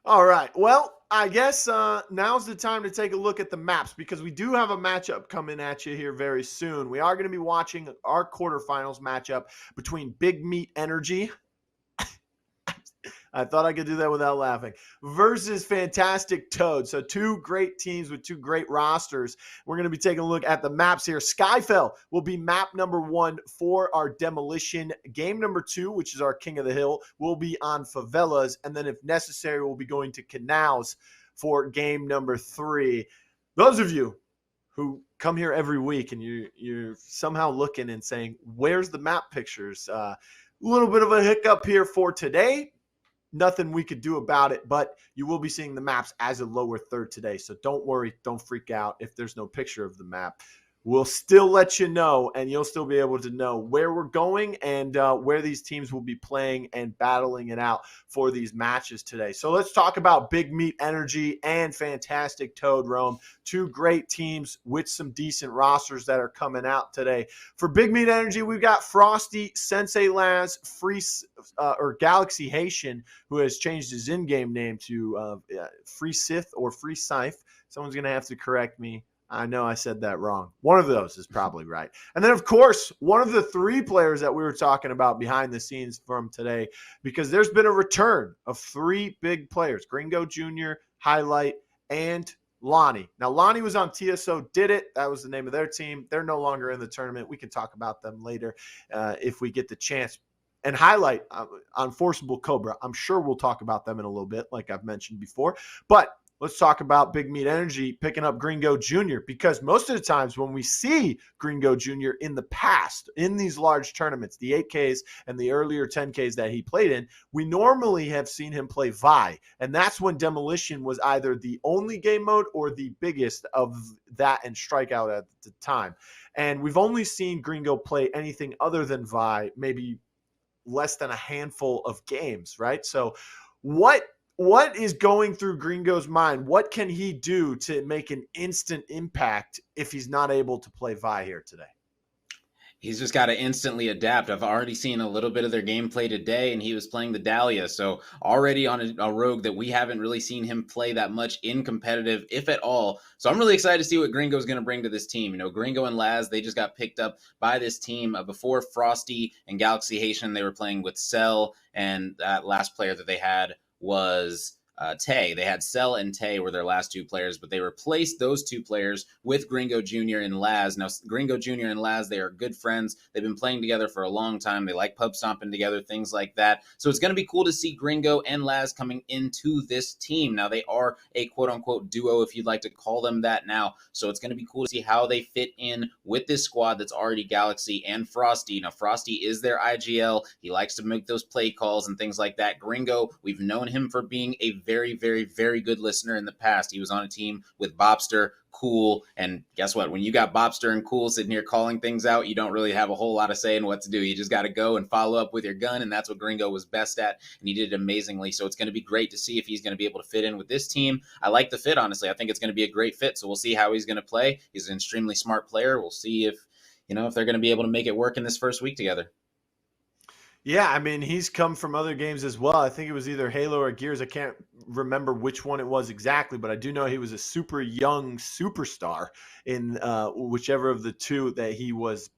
All right. Well, I guess now's the time to take a look at the maps because we do have a matchup coming at you here very soon. We are going to be watching our quarterfinals matchup between Big Meat Energy. I thought I could do that without laughing. Versus Fantastic Toad. So two great teams with two great rosters. We're going to be taking a look at the maps here. Skyfell will be map number 1 for our demolition. Game number 2, which is our King of the Hill, will be on favelas. And then if necessary, we'll be going to canals for game number 3. Those of you who come here every week and you're somehow looking and saying, where's the map pictures? A little bit of a hiccup here for today. Nothing we could do about it, but you will be seeing the maps as a lower third today. So don't worry, don't freak out if there's no picture of the map. We'll still let you know, and you'll still be able to know where we're going and where these teams will be playing and battling it out for these matches today. So let's talk about Big Meat Energy and Fantastic Toad Rome. Two great teams with some decent rosters that are coming out today. For Big Meat Energy, we've got Frosty, Sensei Laz, or Galaxy Haitian, who has changed his in-game name to Free Sith or Free Scythe. Someone's going to have to correct me. I know I said that wrong. One of those is probably right. And then, of course, one of the 3 players that we were talking about behind the scenes from today, because there's been a return of 3 big players, Gringo Jr., Highlight, and Lonnie. Now, Lonnie was on TSO Did It. That was the name of their team. They're no longer in the tournament. We can talk about them later if we get the chance. And Highlight on Forcible Cobra. I'm sure we'll talk about them in a little bit, like I've mentioned before. But let's talk about Big Meat Energy picking up Gringo Jr. because most of the times when we see Gringo Jr. in the past, in these large tournaments, the 8Ks and the earlier 10Ks that he played in, we normally have seen him play Vi. And that's when Demolition was either the only game mode or the biggest of that and Strikeout at the time. And we've only seen Gringo play anything other than Vi, maybe less than a handful of games, right? So what is going through Gringo's mind? What can he do to make an instant impact if he's not able to play Vi here today? He's just got to instantly adapt. I've already seen a little bit of their gameplay today, and he was playing the Dahlia. So already on a rogue that we haven't really seen him play that much in competitive, if at all. So I'm really excited to see what Gringo's going to bring to this team. You know, Gringo and Laz, they just got picked up by this team. Before Frosty and Galaxy Haitian, they were playing with Cell, and that last player that they had was Tay. They had Cell and Tay were their last 2 players, but they replaced those 2 players with Gringo Jr. and Laz. Now, Gringo Jr. and Laz, they are good friends. They've been playing together for a long time. They like pub stomping together, things like that. So it's going to be cool to see Gringo and Laz coming into this team. Now, they are a quote-unquote duo, if you'd like to call them that now. So it's going to be cool to see how they fit in with this squad that's already Galaxy and Frosty. Now, Frosty is their IGL. He likes to make those play calls and things like that. Gringo, we've known him for being a very, very, very good listener in the past. He was on a team with Bobster, Cool, and guess what? When you got Bobster and Cool sitting here calling things out, you don't really have a whole lot of say in what to do. You just got to go and follow up with your gun, and that's what Gringo was best at, and he did it amazingly. So it's going to be great to see if he's going to be able to fit in with this team. I like the fit, honestly. I think it's going to be a great fit, so we'll see how he's going to play. He's an extremely smart player. We'll see if they're going to be able to make it work in this first week together. Yeah, I mean, he's come from other games as well. I think it was either Halo or Gears. I can't remember which one it was exactly, but I do know he was a super young superstar in whichever of the 2 that he was,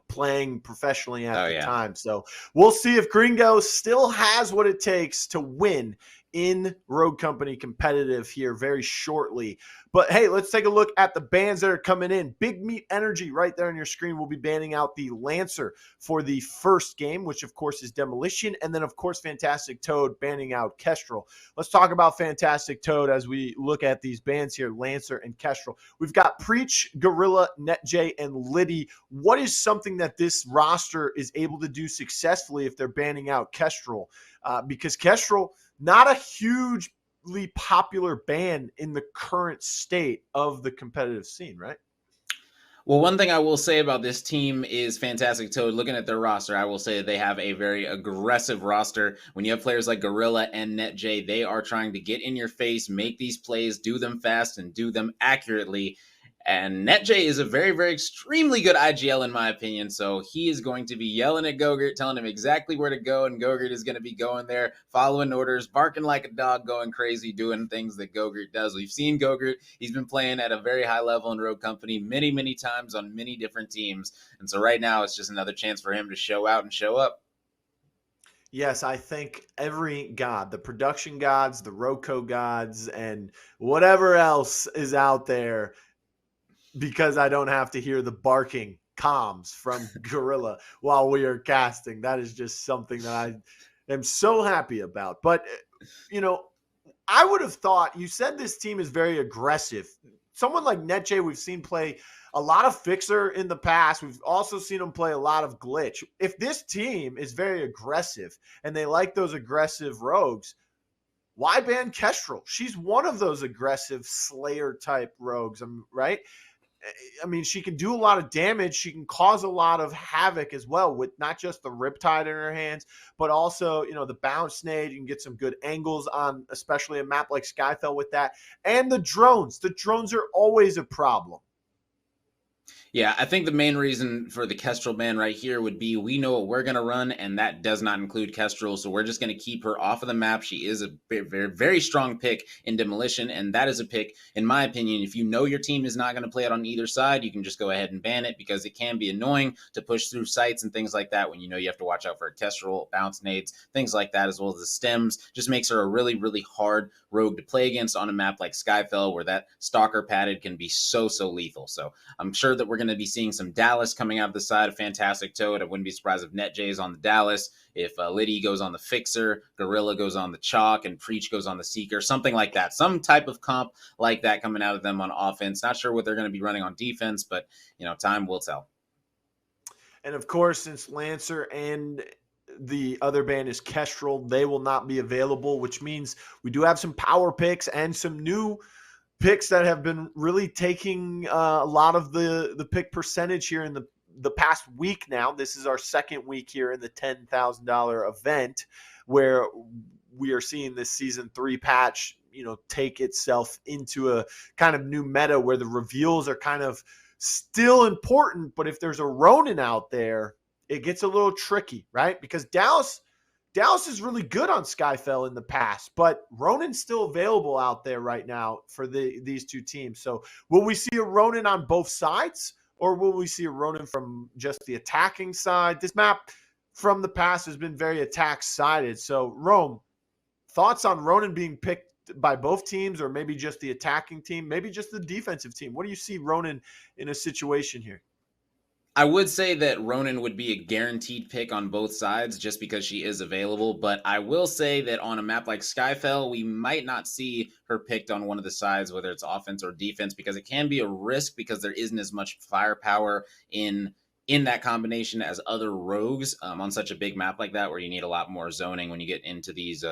playing professionally at the time. So we'll see if Gringo still has what it takes to win in Rogue Company competitive here very shortly. But hey, let's take a look at the bans that are coming in. Big Meat Energy right there on your screen will be banning out the Lancer for the first game, which of course is Demolition. And then of course, Fantastic Toad banning out Kestrel. Let's talk about Fantastic Toad as we look at these bans here, Lancer and Kestrel. We've got Preach, Gorilla, NetJ, and Liddy. What is something that this roster is able to do successfully if they're banning out Kestrel? Because Kestrel, not a hugely popular ban in the current state of the competitive scene, right? Well, one thing I will say about this team is Fantastic Toad. Looking at their roster, I will say that they have a very aggressive roster. When you have players like Gorilla and NetJ, they are trying to get in your face, make these plays, do them fast, and do them accurately. And NetJ is a very, very extremely good IGL in my opinion. So he is going to be yelling at Gogurt, telling him exactly where to go. And Gogurt is going to be going there, following orders, barking like a dog, going crazy, doing things that Gogurt does. We've seen Gogurt. He's been playing at a very high level in Rogue Company many, many times on many different teams. And so right now it's just another chance for him to show out and show up. Yes, I think every god, the production gods, the Roco gods, and whatever else is out there, because I don't have to hear the barking comms from Gorilla while we are casting. That is just something that I am so happy about. But, I would have thought, you said this team is very aggressive. Someone like NetJ, we've seen play a lot of Fixer in the past. We've also seen him play a lot of Glitch. If this team is very aggressive and they like those aggressive rogues, why ban Kestrel? She's one of those aggressive Slayer type rogues, right? I mean, she can do a lot of damage. She can cause a lot of havoc as well, with not just the Riptide in her hands, but also, the bounce nade. You can get some good angles on, especially a map like Skyfell with that. And the drones. The drones are always a problem. Yeah, I think the main reason for the Kestrel ban right here would be we know what we're going to run, and that does not include Kestrel, so we're just going to keep her off of the map. She is a very, very strong pick in Demolition, and that is a pick, in my opinion, if you know your team is not going to play it on either side, you can just go ahead and ban it, because it can be annoying to push through sites and things like that when you know you have to watch out for a Kestrel, bounce nades, things like that, as well as the stems. Just makes her a really, really hard rogue to play against on a map like Skyfell, where that Stalker padded can be so lethal. So I'm sure that we're going to be seeing some Dallas coming out of the side of Fantastic Toad. I wouldn't be surprised if NetJ is on the Dallas, if Liddy goes on the Fixer, Gorilla goes on the Chalk, and Preach goes on the Seeker, something like that. Some type of comp like that coming out of them on offense. Not sure what they're going to be running on defense, but time will tell. And of course, since Lancer and the other band is Kestrel, they will not be available, which means we do have some power picks and some new picks that have been really taking a lot of the pick percentage here in the past week now. This is our second week here in the $10,000 event, where we are seeing this season 3 patch, take itself into a kind of new meta where the reveals are kind of still important. But if there's a Ronin out there, it gets a little tricky, right? Because Dallas is really good on Skyfell in the past, but Ronin's still available out there right now for these two teams. So will we see a Ronin on both sides, or will we see a Ronin from just the attacking side? This map from the past has been very attack-sided. So, Rome, thoughts on Ronin being picked by both teams, or maybe just the attacking team, maybe just the defensive team? What do you see Ronin in a situation here? I would say that Ronin would be a guaranteed pick on both sides just because she is available, but I will say that on a map like Skyfell, we might not see her picked on one of the sides, whether it's offense or defense, because it can be a risk because there isn't as much firepower in that combination as other rogues on such a big map like that, where you need a lot more zoning when you get into these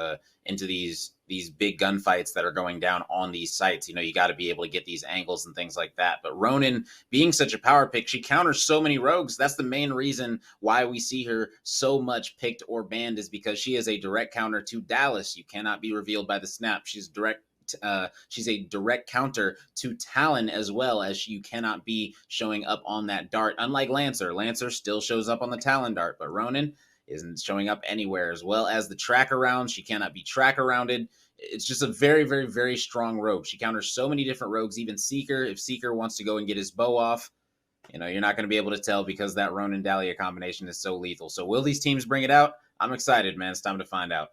big gunfights that are going down on these sites. You got to be able to get these angles and things like that. But Ronin, being such a power pick, she counters so many rogues. That's the main reason why we see her so much picked or banned, is because she is a direct counter to Dallas. You cannot be revealed by the snap. She's a direct counter to Talon, as well as you cannot be showing up on that dart. Unlike Lancer still shows up on the Talon dart, but Ronin isn't showing up anywhere, as well as the track around. She cannot be track arounded. It's just a very, very, very strong rogue. She counters so many different rogues, even Seeker. If Seeker wants to go and get his bow off, you're not going to be able to tell, because that Ronin Dahlia combination is so lethal. So will these teams bring it out? I'm excited, man. It's time to find out.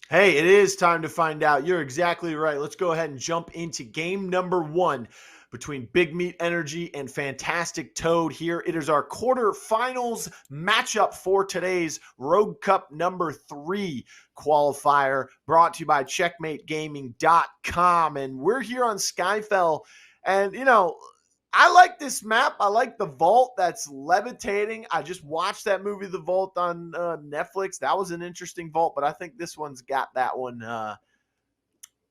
Hey, it is time to find out. You're exactly right. Let's go ahead and jump into game number 1 between Big Meat Energy and Fantastic Toad here. It is our quarterfinals matchup for today's Rogue Cup number 3 qualifier, brought to you by CheckmateGaming.com. And we're here on Skyfell. And, I like this map. I like the vault that's levitating. I just watched that movie, The Vault, on Netflix. That was an interesting vault, but I think this one's got that one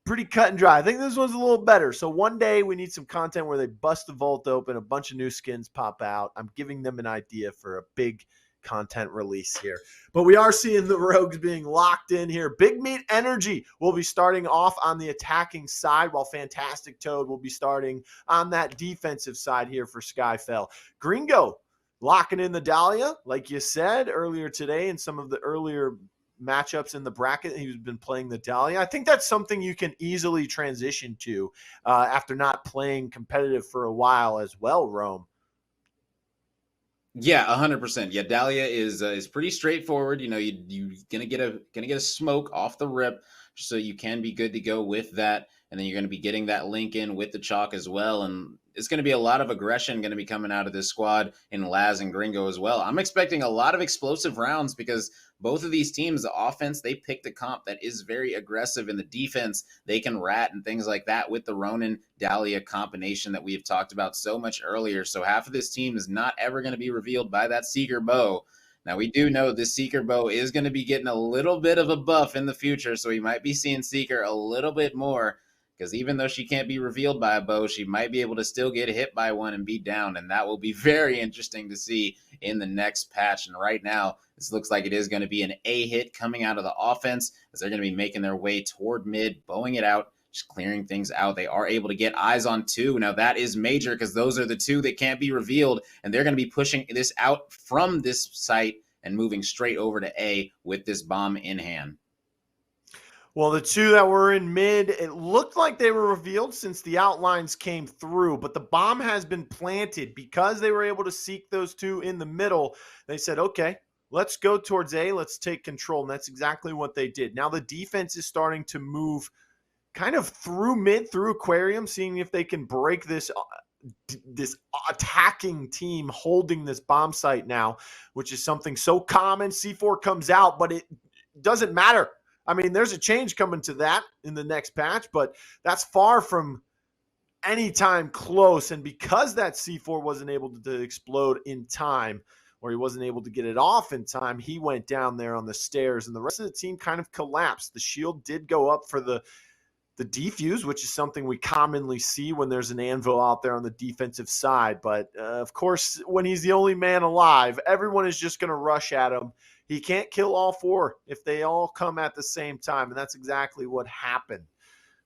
pretty cut and dry. I think this one's a little better. So one day we need some content where they bust the vault open, a bunch of new skins pop out. I'm giving them an idea for a big content release here. But we are seeing the Rogues being locked in here. Big Meat Energy will be starting off on the attacking side, while Fantastic Toad will be starting on that defensive side here for Skyfell. Gringo locking in the Dahlia, like you said earlier today in some of the earlier matchups in the bracket. He's been playing the Dahlia. I think that's something you can easily transition to after not playing competitive for a while as well, Rome. Yeah, 100%. Yeah, Dahlia is pretty straightforward. You know, you gonna get a smoke off the rip, so you can be good to go with that, and then you're gonna be getting that link in with the chalk as well, and it's gonna be a lot of aggression gonna be coming out of this squad in Laz and Gringo as well. I'm expecting a lot of explosive rounds because both of these teams, the offense, they picked a comp that is very aggressive. In the defense, they can rat and things like that with the Ronin Dahlia combination that we've talked about so much earlier. So half of this team is not ever going to be revealed by that Seeker bow. Now, we do know this Seeker bow is going to be getting a little bit of a buff in the future, so we might be seeing Seeker a little bit more, because even though she can't be revealed by a bow, she might be able to still get hit by one and be down, and that will be very interesting to see in the next patch. And right now, this looks like it is going to be an A hit coming out of the offense, as they're going to be making their way toward mid, bowing it out, just clearing things out. They are able to get eyes on two. Now, that is major because those are the two that can't be revealed, and they're going to be pushing this out from this site and moving straight over to A with this bomb in hand. Well, the two that were in mid, it looked like they were revealed since the outlines came through, but the bomb has been planted because they were able to seek those two in the middle. They said, okay, let's go towards A. Let's take control. And that's exactly what they did. Now the defense is starting to move kind of through mid, through Aquarium, seeing if they can break this attacking team holding this bomb site now, which is something so common. C4 comes out, but it doesn't matter. I mean, there's a change coming to that in the next patch, but that's far from any time close. And because that C4 wasn't able to explode in time, or he wasn't able to get it off in time, he went down there on the stairs, and the rest of the team kind of collapsed. The shield did go up for the defuse, which is something we commonly see when there's an anvil out there on the defensive side. But of course, when he's the only man alive, everyone is just going to rush at him. He can't kill all four if they all come at the same time, and that's exactly what happened.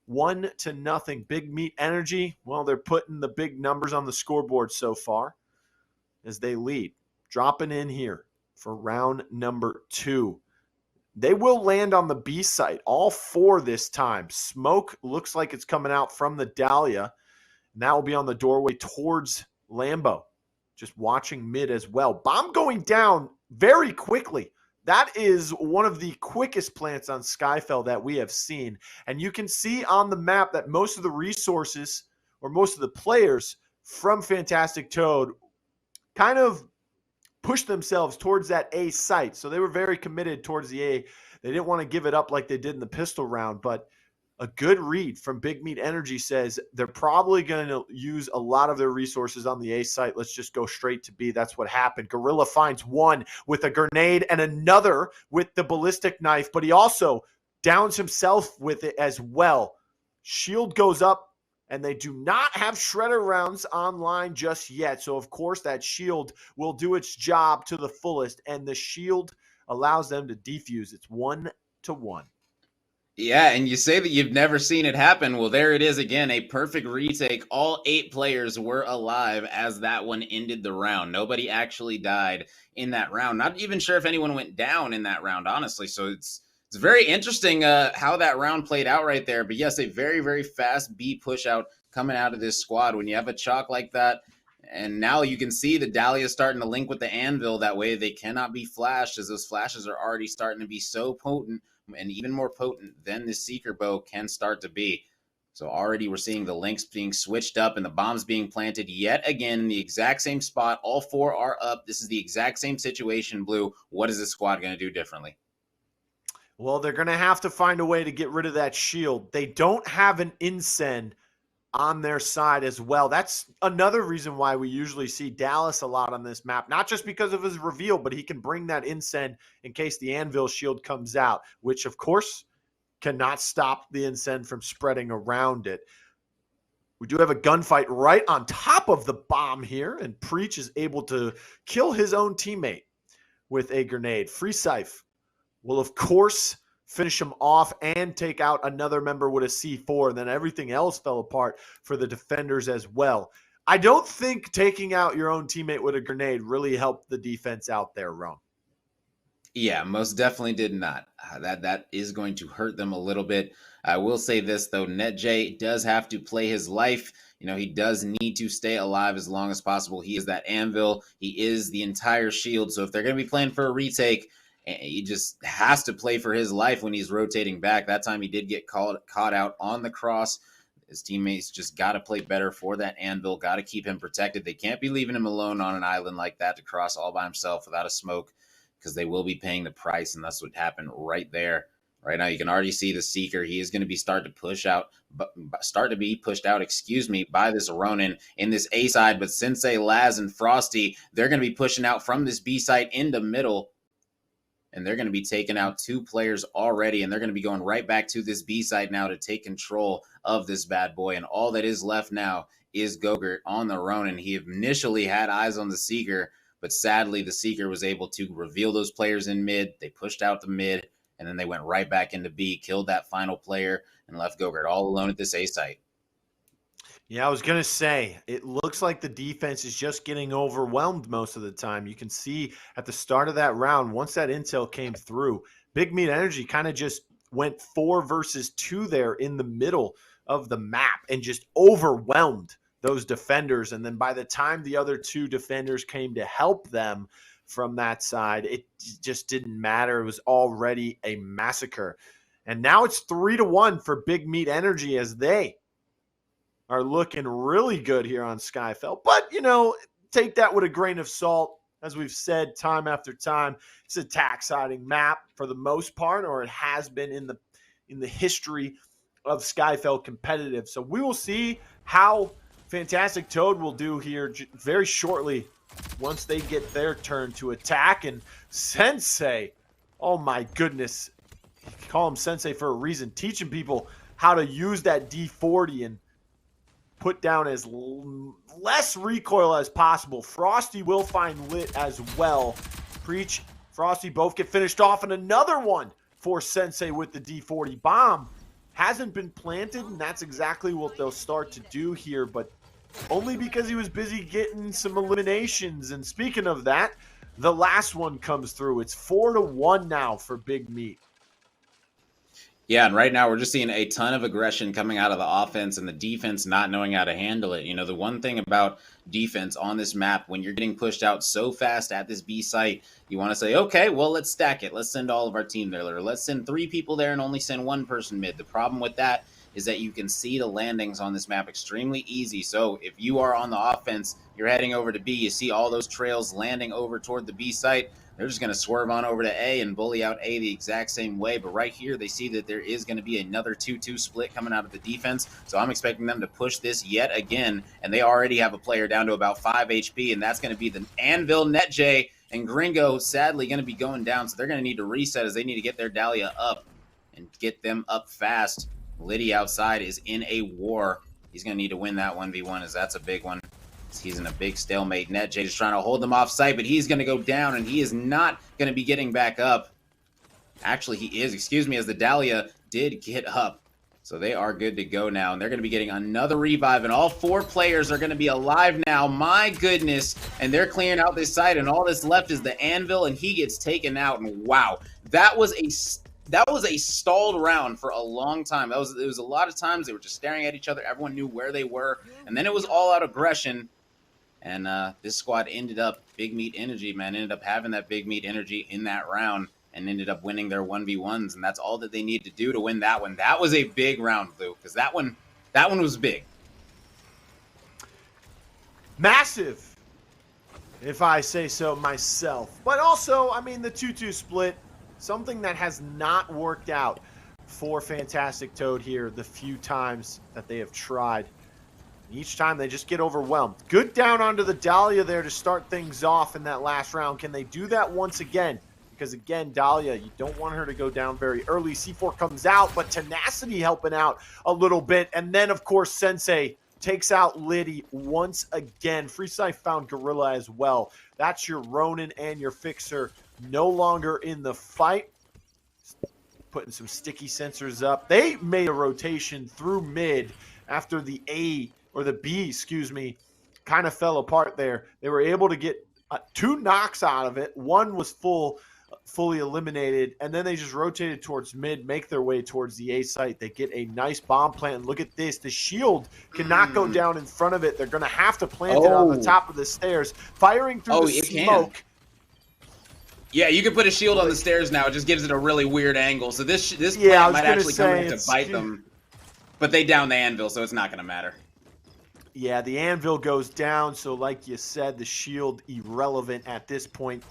1-0. Big Meat Energy, well, they're putting the big numbers on the scoreboard so far as they lead. Dropping in here for round number 2. They will land on the B site, all four this time. Smoke looks like it's coming out from the Dahlia, and that will be on the doorway towards Lambo. Just watching mid as well. Bomb going down very quickly. That is one of the quickest plants on Skyfell that we have seen. And you can see on the map that most of the resources, or most of the players from Fantastic Toad, kind of push themselves towards that A site. So they were very committed towards the A. They didn't want to give it up like they did in the pistol round, but a good read from Big Meat Energy says they're probably going to use a lot of their resources on the A site. Let's just go straight to B. That's what happened. Gorilla finds one with a grenade and another with the ballistic knife, but he also downs himself with it as well. Shield goes up, and they do not have shredder rounds online just yet. So, of course, that shield will do its job to the fullest, and the shield allows them to defuse. It's 1-1. Yeah, and you say that you've never seen it happen. Well, there it is again, a perfect retake. All 8 players were alive as that one ended the round. Nobody actually died in that round. Not even sure if anyone went down in that round, honestly. So it's very interesting how that round played out right there. But yes, a very, very fast B push out coming out of this squad. When you have a chalk like that, and now you can see the Dahlia starting to link with the anvil. That way they cannot be flashed, as those flashes are already starting to be so potent, and even more potent than the Seeker bow can start to be. So already we're seeing the links being switched up and the bombs being planted yet again in the exact same spot. All 4 are up. This is the exact same situation, Blue. What is this squad going to do differently? Well, they're going to have to find a way to get rid of that shield. They don't have an incend on their side as well. That's another reason why we usually see Dallas a lot on this map, not just because of his reveal, but he can bring that incend in case the anvil shield comes out, which of course cannot stop the incend from spreading around it. We do have a gunfight right on top of the bomb here, and Preach is able to kill his own teammate with a grenade. Free Scythe will, of course, finish him off and take out another member with a C4. And then everything else fell apart for the defenders as well. I don't think taking out your own teammate with a grenade really helped the defense out there, Rome. Yeah, most definitely did not. That is going to hurt them a little bit. I will say this though, NetJ does have to play his life. He does need to stay alive as long as possible. He is that anvil. He is the entire shield. So if they're going to be playing for a retake, he just has to play for his life when he's rotating back. That time he did get caught out on the cross. His teammates just got to play better for that anvil. Got to keep him protected. They can't be leaving him alone on an island like that to cross all by himself without a smoke, because they will be paying the price, and that's what happened right there. Right now, you can already see the Seeker. He is going to be start to be pushed out, by this Ronin in this A side. But Sensei, Laz, and Frosty, they're going to be pushing out from this B side into middle, and they're going to be taking out 2 players already, and they're going to be going right back to this B side now to take control of this bad boy. And all that is left now is Gogurt on the Ronin. He initially had eyes on the Seeker, but sadly, the Seeker was able to reveal those players in mid. They pushed out the mid, and then they went right back into B, killed that final player, and left Gogurt all alone at this A site. Yeah, I was going to say, it looks like the defense is just getting overwhelmed most of the time. You can see at the start of that round, once that intel came through, Big Meat Energy kind of just went 4 versus 2 there in the middle of the map and just overwhelmed those defenders. And then by the time the other 2 defenders came to help them from that side, it just didn't matter. It was already a massacre. And now it's 3-1 for Big Meat Energy as they are looking really good here on Skyfell. But, take that with a grain of salt. As we've said time after time, it's a tax-siding map for the most part, or it has been in the history of Skyfell competitive. So we will see how Fantastic Toad will do here very shortly once they get their turn to attack. And Sensei, oh my goodness, you call him Sensei for a reason, teaching people how to use that D40 and put down as less recoil as possible. Frosty will find lit as well. Preach, Frosty both get finished off, and another one for Sensei with the D40 bomb. Hasn't been planted, and that's exactly what they'll start to do here, but only because he was busy getting some eliminations. And speaking of that, the last one comes through. It's 4-1 now for Big Meat. Yeah, and right now we're just seeing a ton of aggression coming out of the offense and the defense not knowing how to handle it. The one thing about defense on this map, when you're getting pushed out so fast at this B site, you want to say, okay, well, let's stack it. Let's send all of our team there. Or let's send 3 people there and only send 1 person mid. The problem with that is that you can see the landings on this map extremely easy. So if you are on the offense, you're heading over to B, you see all those trails landing over toward the B site. They're just going to swerve on over to A and bully out A the exact same way. But right here, they see that there is going to be another 2-2 split coming out of the defense. So I'm expecting them to push this yet again. And they already have a player down to about 5 HP. And that's going to be the Anvil, NetJ, and Gringo sadly going to be going down. So they're going to need to reset as they need to get their Dahlia up and get them up fast. Liddy outside is in a war. He's going to need to win that 1v1 as that's a big one. He's in a big stalemate. NetJ is trying to hold them off site, but he's going to go down, and he is not going to be getting back up. Actually, he is, as the Dahlia did get up. So they are good to go now, and they're going to be getting another revive, and all 4 players are going to be alive now. My goodness, and they're clearing out this site, and all that's left is the Anvil, and he gets taken out, and wow. That was a stalled round for a long time. It was a lot of times they were just staring at each other. Everyone knew where they were, and then it was all out aggression. And this squad ended up, Big Meat Energy, ended up having that Big Meat Energy in that round and ended up winning their 1v1s. And that's all that they need to do to win that one. That was a big round, Blue, because that one was big. Massive, if I say so myself. But also, the 2-2 split, something that has not worked out for Fantastic Toad here the few times that they have tried. Each time they just get overwhelmed. Good down onto the Dahlia there to start things off in that last round. Can they do that once again? Because again, Dahlia, you don't want her to go down very early. C4 comes out, but Tenacity helping out a little bit. And then, of course, Sensei takes out Liddy once again. Freeside found Gorilla as well. That's your Ronin and your Fixer no longer in the fight. Putting some sticky sensors up. They made a rotation through mid after the A or the B, excuse me, kind of fell apart there. They were able to get 2 knocks out of it. One was fully eliminated, and then they just rotated towards mid, make their way towards the A site. They get a nice bomb plant. And look at this. The shield cannot go down in front of it. They're going to have to plant it on the top of the stairs, firing through the smoke. Yeah, you can put a shield on the stairs now. It just gives it a really weird angle. So this plant might actually come in to bite them. But they down the anvil, so it's not going to matter. Yeah, the anvil goes down. So like you said, the shield irrelevant at this point.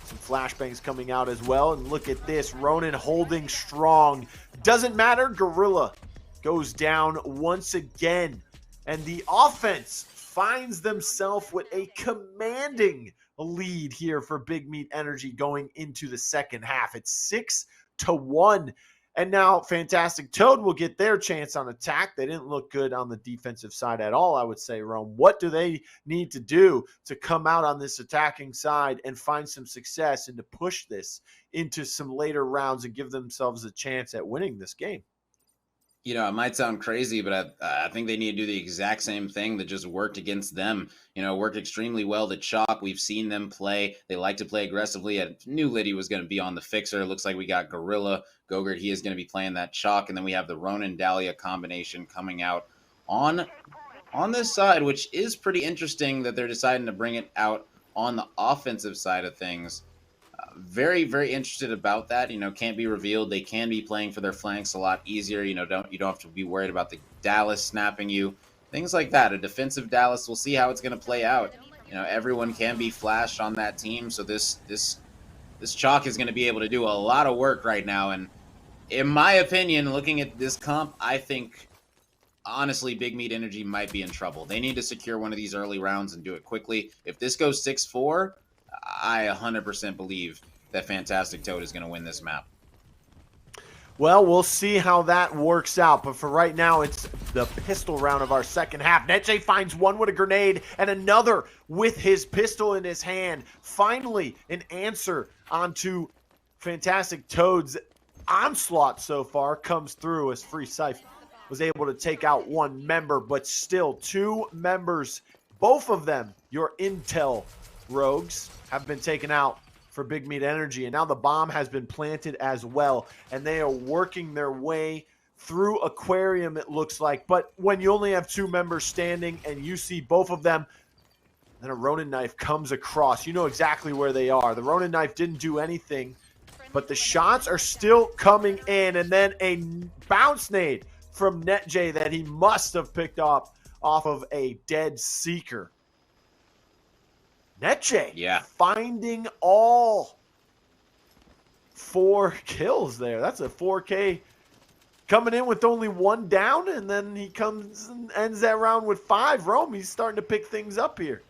Some flashbangs coming out as well. And look at this. Ronin holding strong. Doesn't matter. Gorilla goes down once again. And the offense finds themselves with a commanding lead here for Big Meat Energy going into the second half. It's 6-1. And now Fantastic Toad will get their chance on attack. They didn't look good on the defensive side at all, I would say, Rome. What do they need to do to come out on this attacking side and find some success and to push this into some later rounds and give themselves a chance at winning this game? You know, it might sound crazy, but I think they need to do the exact same thing that just worked against them. You know, worked extremely well to Chalk. We've seen them play. They like to play aggressively. I knew Liddy was going to be on the fixer. It looks like we got Gorilla. Gogurt, he is going to be playing that Chalk. And then we have the Ronin Dahlia combination coming out on this side, which is pretty interesting that they're deciding to bring it out on the offensive side of things. Very, very interested about that. You know, can't be revealed. They can be playing for their flanks a lot easier. You know, you don't have to be worried about the Dallas snapping you. Things like that. A defensive Dallas, we'll see how it's going to play out. You know, everyone can be flashed on that team, so this Chalk is going to be able to do a lot of work right now. And in my opinion, looking at this comp, I think honestly Big Meat Energy might be in trouble. They need to secure one of these early rounds and do it quickly. If this goes 6-4, I 100% believe that Fantastic Toad is going to win this map. Well, we'll see how that works out. But for right now, it's the pistol round of our second half. Netj finds one with a grenade and another with his pistol in his hand. Finally, an answer onto Fantastic Toad's onslaught so far comes through as Free Scythe was able to take out one member, but still 2 members, both of them, your intel rogues, have been taken out for Big Meat Energy, and now the bomb has been planted as well, and they are working their way through Aquarium, it looks like. But when you only have 2 members standing and you see both of them, then a Ronin knife comes across. You know exactly where they are. The Ronin knife didn't do anything, but the shots are still coming in, and then a bounce nade from NetJ that he must have picked up off of a dead Seeker. NetJ finding all 4 kills there. That's a 4K coming in with only 1 down, and then he comes and ends that round with 5. Rome, he's starting to pick things up here.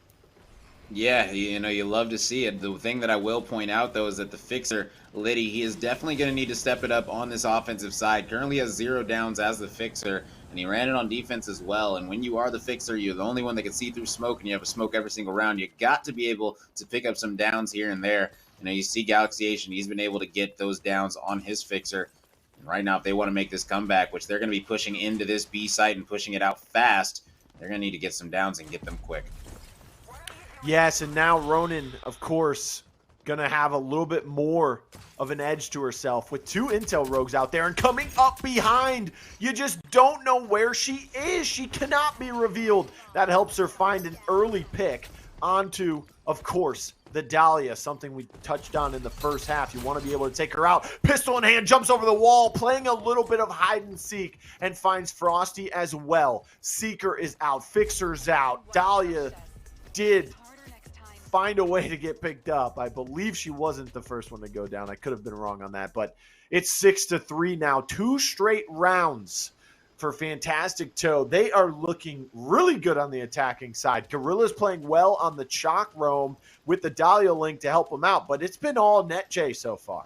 Yeah, you know, you love to see it. The thing that I will point out, though, is that the fixer, Liddy, he is definitely going to need to step it up on this offensive side. Currently has 0 downs as the fixer, and he ran it on defense as well. And when you are the fixer, you're the only one that can see through smoke, and you have a smoke every single round. You got to be able to pick up some downs here and there. You know, you see Galaxiation, he's been able to get those downs on his fixer. And right now, if they want to make this comeback, which they're going to be pushing into this B site and pushing it out fast, they're going to need to get some downs and get them quick. Yes, and now Ronin, of course, going to have a little bit more of an edge to herself with 2 intel rogues out there and coming up behind. You just don't know where she is. She cannot be revealed. That helps her find an early pick onto, of course, the Dahlia, something we touched on in the first half. You want to be able to take her out. Pistol in hand, jumps over the wall, playing a little bit of hide and seek, and finds Frosty as well. Seeker is out. Fixer's out. Dahlia did find a way to get picked up. I believe she wasn't the first one to go down. I could have been wrong on that, but it's 6-3 now. 2 straight rounds for Fantastic Toad. They are looking really good on the attacking side. Gorilla's playing well on the Chalk roam with the Dahlia link to help them out, but it's been all NetJ so far.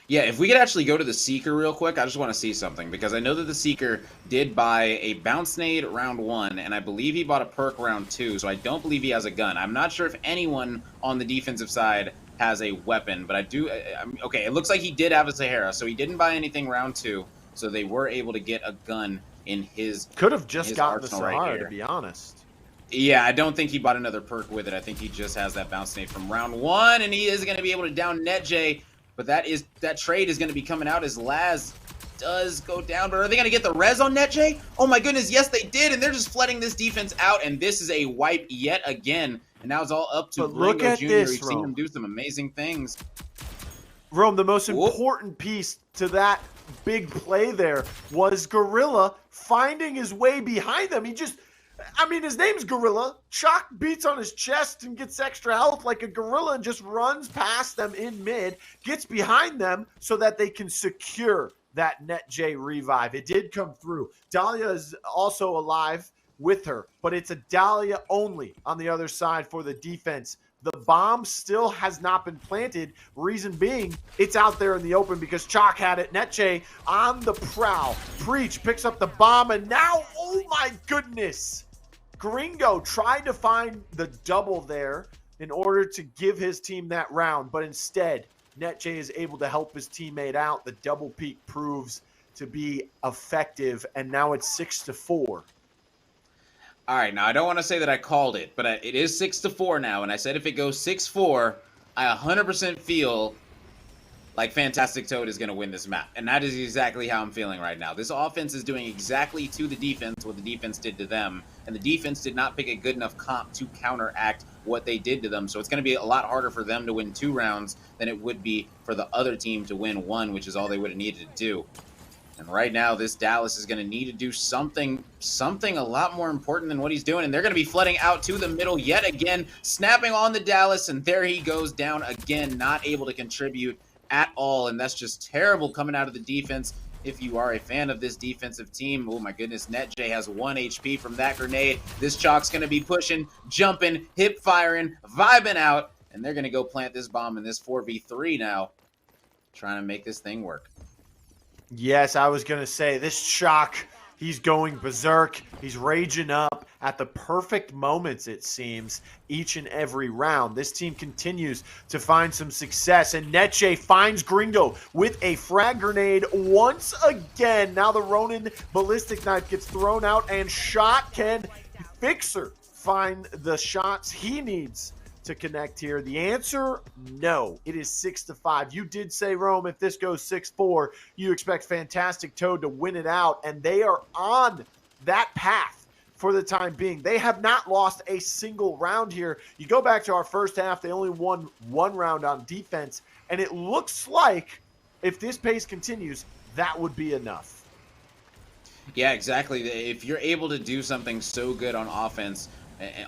Yeah, if we could actually go to the Seeker real quick, I just want to see something, because I know that the Seeker did buy a Bounce Nade round 1, and I believe he bought a perk round 2, so I don't believe he has a gun. I'm not sure if anyone on the defensive side has a weapon. But okay, it looks like he did have a Sahara, so he didn't buy anything round 2. So they were able to get a gun in his Could have just gotten the arsenal right Sahara, to here. be honest. Yeah, I don't think he bought another perk with it. I think he just has that bounce nade from round 1, and he is going to be able to down NetJ. But that trade is going to be coming out as Laz does go down. But are they going to get the res on NetJ? Oh my goodness, yes they did, and they're just flooding this defense out, and this is a wipe yet again. And now it's all up to Gringo Jr. This, We've seen him do some amazing things. Rome, the most important piece to that big play there was Gorilla finding his way behind them. His name's Gorilla. Chalk beats on his chest and gets extra health like a gorilla and just runs past them in mid, gets behind them so that they can secure that NetJ revive. It did come through. Dahlia is also alive with her, but it's a Dahlia only on the other side for the defense. The bomb still has not been planted. Reason being, it's out there in the open because Chalk had it. NetJ on the prowl. Preach picks up the bomb, and now, oh my goodness, Gringo tried to find the double there in order to give his team that round, but instead, NetJ is able to help his teammate out. The double peak proves to be effective, and now it's 6-4. All right, now I don't want to say that I called it, but it is 6-4 now, and I said if it goes 6-4, I 100% feel like Fantastic Toad is going to win this map, and that is exactly how I'm feeling right now. This offense is doing exactly to the defense what the defense did to them, and the defense did not pick a good enough comp to counteract what they did to them, so it's going to be a lot harder for them to win 2 rounds than it would be for the other team to win 1, which is all they would have needed to do. And right now, this Dallas is going to need to do something a lot more important than what he's doing. And they're going to be flooding out to the middle yet again, snapping on the Dallas. And there he goes down again, not able to contribute at all. And that's just terrible coming out of the defense. If you are a fan of this defensive team, oh my goodness, NetJ has 1 HP from that grenade. This Chalk's going to be pushing, jumping, hip firing, vibing out. And they're going to go plant this bomb in this 4v3 now, trying to make this thing work. Yes, I was going to say, this Chalk, he's going berserk. He's raging up at the perfect moments, it seems, each and every round. This team continues to find some success, and NetJ finds Gringo with a frag grenade once again. Now the Ronin ballistic knife gets thrown out, and Shot can Fixer find the shots he needs to connect here? The answer, no. It is 6-5. You did say, Rome, if this goes 6-4, you expect Fantastic Toad to win it out, and they are on that path for the time being. They have not lost a single round here. You go back to our first half, they only won 1 round on defense, and it looks like if this pace continues, that would be enough. Yeah, exactly. If you're able to do something so good on offense,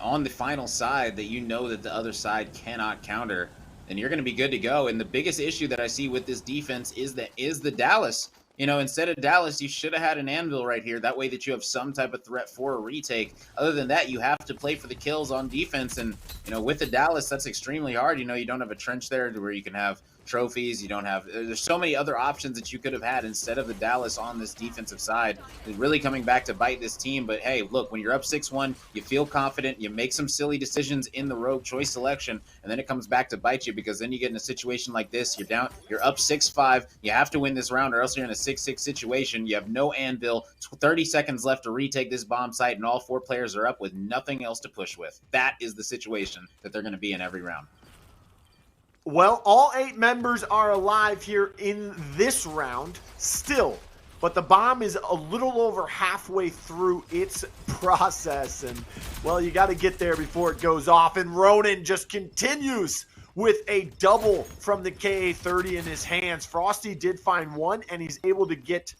on the final side that you know that the other side cannot counter, then you're going to be good to go. And the biggest issue that I see with this defense is the Dallas. You know, instead of Dallas, you should have had an Anvil right here. That way that you have some type of threat for a retake. Other than that, you have to play for the kills on defense. And, you know, with the Dallas, that's extremely hard. You know, you don't have a trench there where you can have trophies. You don't have, there's so many other options that you could have had instead of the Dallas on this defensive side. It's really coming back to bite this team. But hey, look, when you're up 6-1, you feel confident, you make some silly decisions in the rogue choice selection, and then it comes back to bite you, because then you get in a situation like this. You're down, you're up 6-5. You have to win this round or else you're in a 6-6 situation. You have no anvil, 30 seconds left to retake this bomb site, and all 4 players are up with nothing else to push with. That is the situation that they're going to be in every round. Well, all 8 members are alive here in this round still, but the bomb is a little over halfway through its process, and, well, you got to get there before it goes off, and Ronin just continues with a double from the KA-30 in his hands. Frosty did find 1, and he's able to get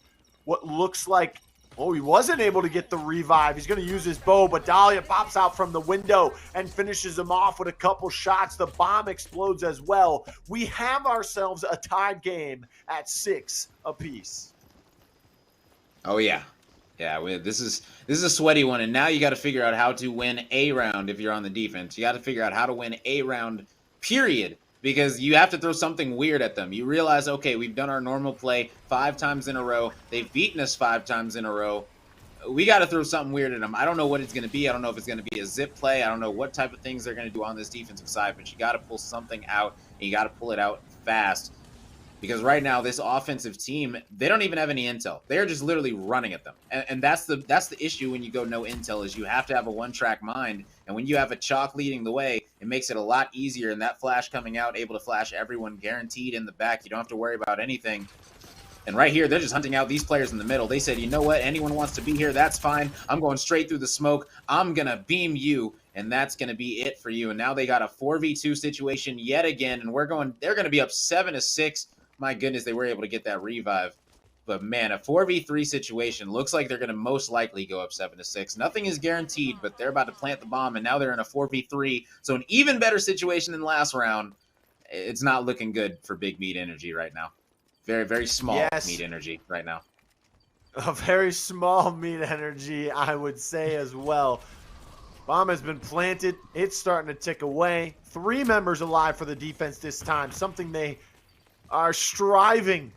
what looks like, oh, he wasn't able to get the revive. He's going to use his bow, but Dahlia pops out from the window and finishes him off with a couple shots. The bomb explodes as well. We have ourselves a tied game at 6 apiece. Oh, yeah. Yeah, this is a sweaty one, and now you got to figure out how to win a round if you're on the defense. You got to figure out how to win a round, period, because you have to throw something weird at them. You realize, okay, we've done our normal play 5 times in a row. They've beaten us 5 times in a row. we got to throw something weird at them. I don't know what it's going to be. I don't know if it's going to be a zip play. I don't know what type of things they're going to do on this defensive side, but you got to pull something out, and you got to pull it out fast. Because right now, this offensive team, they don't even have any intel. They're just literally running at them. And that's the issue when you go no intel, is you have to have a one-track mind. And when you have a chalk leading the way, it makes it a lot easier. And that flash coming out, able to flash everyone guaranteed in the back. You don't have to worry about anything. And right here, they're just hunting out these players in the middle. They said, you know what? Anyone wants to be here, that's fine. I'm going straight through the smoke. I'm going to beam you, and that's going to be it for you. And now they got a 4v2 situation yet again, and they're going to be up 7-6. My goodness, they were able to get that revive. But, man, a 4v3 situation looks like they're going to most likely go up 7-6. Nothing is guaranteed, but they're about to plant the bomb, and now they're in a 4v3. So an even better situation than last round. It's not looking good for Big Meat Energy right now. Very, very small Meat Energy right now. A very small Meat Energy, I would say as well. Bomb has been planted. It's starting to tick away. 3 members alive for the defense this time. Something they are striving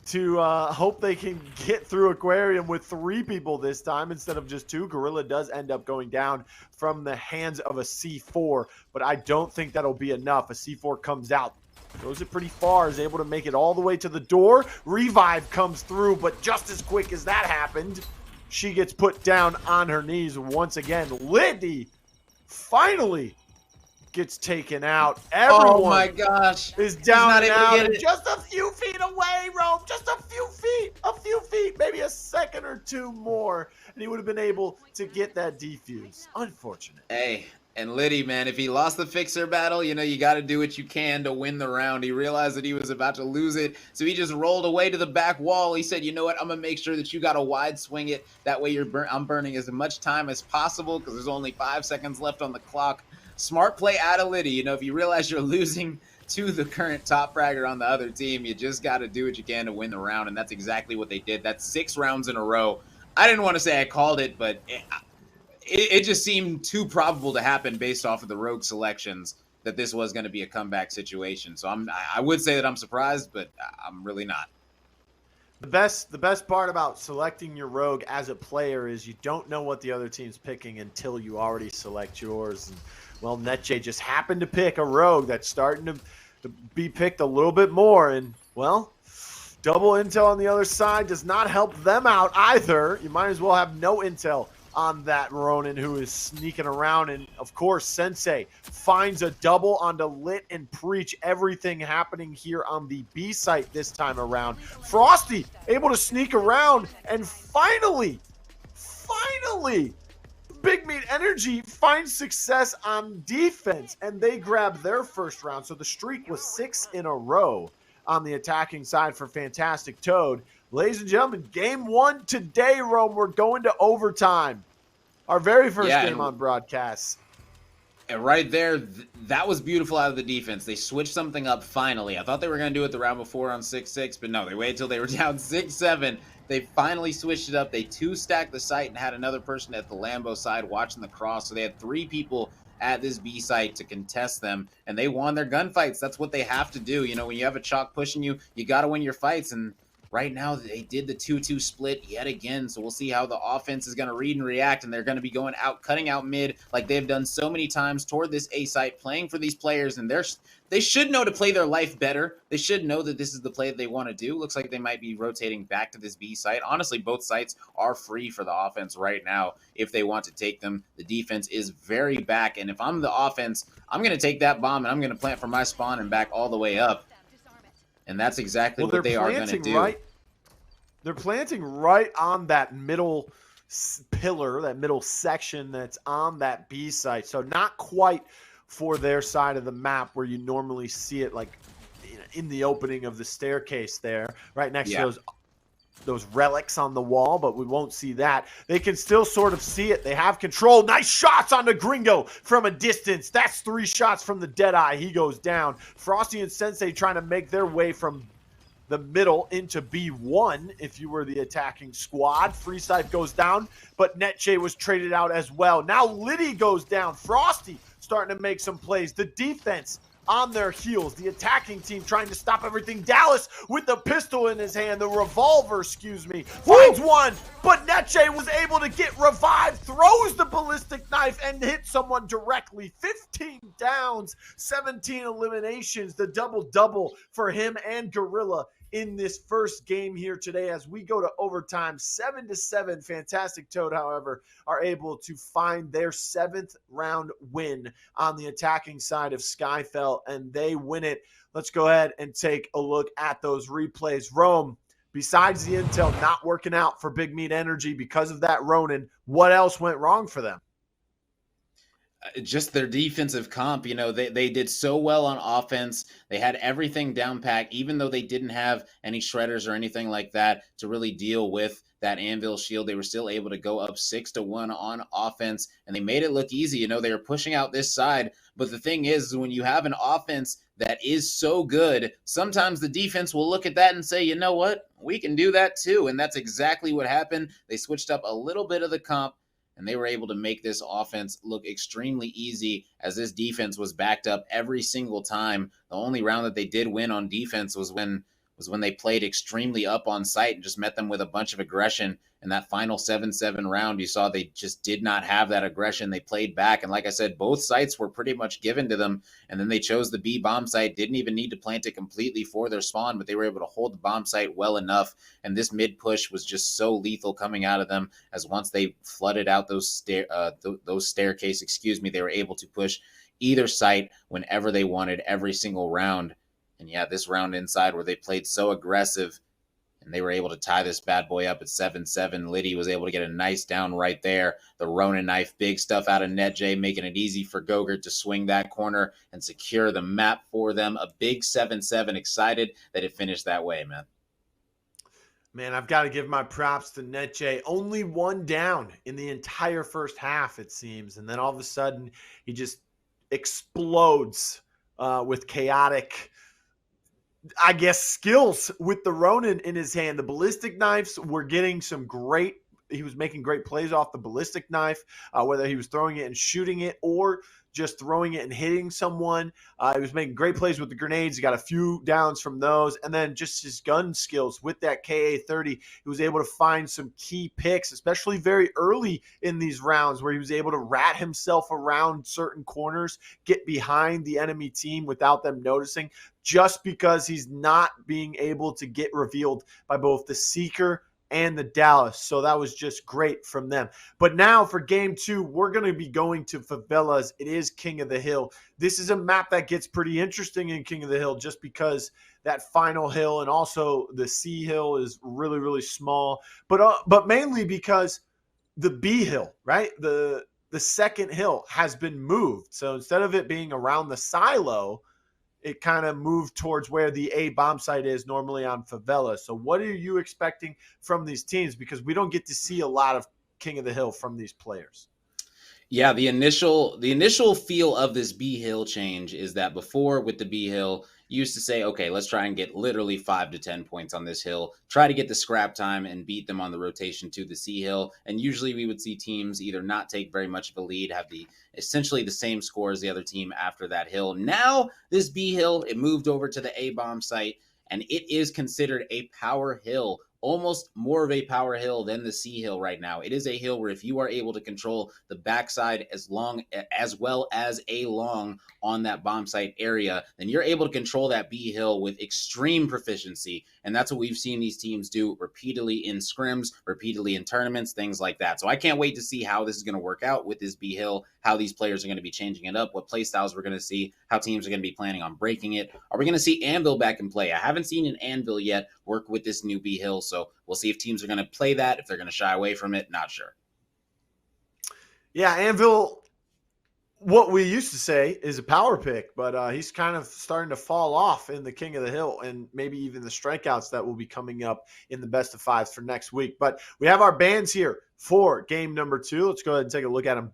to hope they can get through Aquarium with 3 people this time instead of just 2. Gorilla does end up going down from the hands of a C4, but I don't think that'll be enough. A C4 comes out. Throws it pretty far, is able to make it all the way to the door. Revive comes through, but just as quick as that happened, she gets put down on her knees once again. Liddy finally gets taken out. Everyone, oh my gosh, is down and out, and just a few feet away, Rome. Just a few feet, maybe a second or 2 more, and he would have been able to get that defuse. Unfortunate. Hey. And Liddy, man, if he lost the Fixer battle, you know, you got to do what you can to win the round. He realized that he was about to lose it, so he just rolled away to the back wall. He said, you know what, I'm going to make sure that you got a wide swing it. That way I'm burning as much time as possible because there's only 5 seconds left on the clock. Smart play out of Liddy. You know, if you realize you're losing to the current top fragger on the other team, you just got to do what you can to win the round, and that's exactly what they did. That's 6 rounds in a row. I didn't want to say I called it, but it just seemed too probable to happen based off of the rogue selections that this was going to be a comeback situation. So I would say that I'm surprised, but I'm really not. The best part about selecting your rogue as a player is you don't know what the other team's picking until you already select yours. And, well, NetJ just happened to pick a rogue that's starting to be picked a little bit more. And, well, double intel on the other side does not help them out either. You might as well have no intel on that Ronin, who is sneaking around. And of course, Sensei finds a double onto Lit and Preach. Everything happening here on the B site this time around. Frosty able to sneak around, and finally, Big Meat Energy finds success on defense, and they grab their first round. So the streak was 6 in a row on the attacking side for Fantastic Toad. Ladies and gentlemen, game 1 today, Rome. We're going to overtime. Our very first game on broadcast. And right there, that was beautiful out of the defense. They switched something up finally. I thought they were going to do it the round before on 6-6, but no, they waited until they were down 6-7. They finally switched it up. They 2-stacked the site and had another person at the Lambo side watching the cross. So they had 3 people at this B site to contest them, and they won their gunfights. That's what they have to do. You know, when you have a chalk pushing you, you got to win your fights. And right now, they did the 2-2 split yet again, so we'll see how the offense is going to read and react, and they're going to be going out, cutting out mid like they've done so many times toward this A site, playing for these players, and they should know to play their life better. They should know that this is the play that they want to do. Looks like they might be rotating back to this B site. Honestly, both sites are free for the offense right now if they want to take them. The defense is very back, and if I'm the offense, I'm going to take that bomb, and I'm going to plant for my spawn and back all the way up. And that's exactly what they are going to do. They're planting right on that middle pillar, that middle section that's on that B site. So not quite for their side of the map where you normally see it, like in the opening of the staircase there, right next to those relics on the wall, but we won't see that. They can still sort of see it. They have control. Nice shots on the Gringo from a distance. That's 3 shots from the Deadeye. He goes down. Frosty and Sensei trying to make their way from the middle into B1 if you were the attacking squad. Freeside goes down, but NetJ was traded out as well. Now Liddy goes down. Frosty starting to make some plays. The defense on their heels. The attacking team trying to stop everything. Dallas with the pistol in his hand, the revolver, finds one, but Neche was able to get revived, throws the ballistic knife, and hit someone directly. 15 downs, 17 eliminations, the double-double for him and Gorilla in this first game here today as we go to overtime, 7-7. Fantastic Toad, however, are able to find their 7th round win on the attacking side of Skyfell, and they win it. Let's go ahead and take a look at those replays. Rome, besides the intel not working out for Big Meat Energy because of that Ronin, what else went wrong for them? Just their defensive comp. You know, they did so well on offense. They had everything down pat, even though they didn't have any shredders or anything like that to really deal with that anvil shield. They were still able to go up 6-1 on offense, and they made it look easy. You know, they were pushing out this side, but the thing is, when you have an offense that is so good, sometimes the defense will look at that and say, you know what, we can do that too. And that's exactly what happened. They switched up a little bit of the comp, and they were able to make this offense look extremely easy as this defense was backed up every single time. The only round that they did win on defense was when they played extremely up on site and just met them with a bunch of aggression. In that final 7-7 round, you saw they just did not have that aggression. They played back. And like I said, both sites were pretty much given to them. And then they chose the B bomb site, didn't even need to plant it completely for their spawn, but they were able to hold the bomb site well enough. And this mid push was just so lethal coming out of them, as once they flooded out those staircase, they were able to push either site whenever they wanted every single round. And yeah, this round inside where they played so aggressive and they were able to tie this bad boy up at 7-7. Liddy was able to get a nice down right there. The Ronin knife, big stuff out of NetJ, making it easy for Gogurt to swing that corner and secure the map for them. A big 7-7. Excited that it finished that way, man. Man, I've got to give my props to NetJ. Only one down in the entire first half, it seems. And then all of a sudden, he just explodes with chaotic, I guess, skills with the Ronin in his hand. The ballistic knives were getting he was making great plays off the ballistic knife, whether he was throwing it and shooting it or just throwing it and hitting someone. He was making great plays with the grenades. He got a few downs from those. And then just his gun skills with that KA-30. He was able to find some key picks, especially very early in these rounds where he was able to rat himself around certain corners, get behind the enemy team without them noticing, just because he's not being able to get revealed by both the Seeker and the Dallas. So that was just great from them. But now for game 2, we're going to be going to Favelas. It is King of the Hill. This is a map that gets pretty interesting in King of the Hill just because that final hill and also the C hill is really, really small. But mainly because the B hill, right? The second hill has been moved. So instead of it being around the silo, it kind of moved towards where the A bomb site is normally on Favela. So what are you expecting from these teams? Because we don't get to see a lot of King of the Hill from these players. Yeah, the initial feel of this B hill change is that before with the B hill, you used to say, okay, let's try and get literally 5 to 10 points on this hill, try to get the scrap time and beat them on the rotation to the C hill. And usually we would see teams either not take very much of a lead, have essentially the same score as the other team after that hill. Now this B hill, it moved over to the A bomb site, and it is considered a power hill. Almost more of a power hill than the C hill right now. It is a hill where if you are able to control the backside as well as a long on that bomb site area, then you're able to control that B hill with extreme proficiency. And that's what we've seen these teams do repeatedly in scrims, repeatedly in tournaments, things like that. So I can't wait to see how this is going to work out with this B hill, how these players are going to be changing it up, what play styles we're going to see, how teams are going to be planning on breaking it. Are we going to see Anvil back in play? I haven't seen an Anvil yet work with this new B hill, so we'll see if teams are going to play that, if they're going to shy away from it. Not sure. Yeah, Anvil, what we used to say is a power pick, but he's kind of starting to fall off in the King of the Hill and maybe even the strikeouts that will be coming up in the best of fives for next week. But we have our bands here for game number 2. Let's go ahead and take a look at them.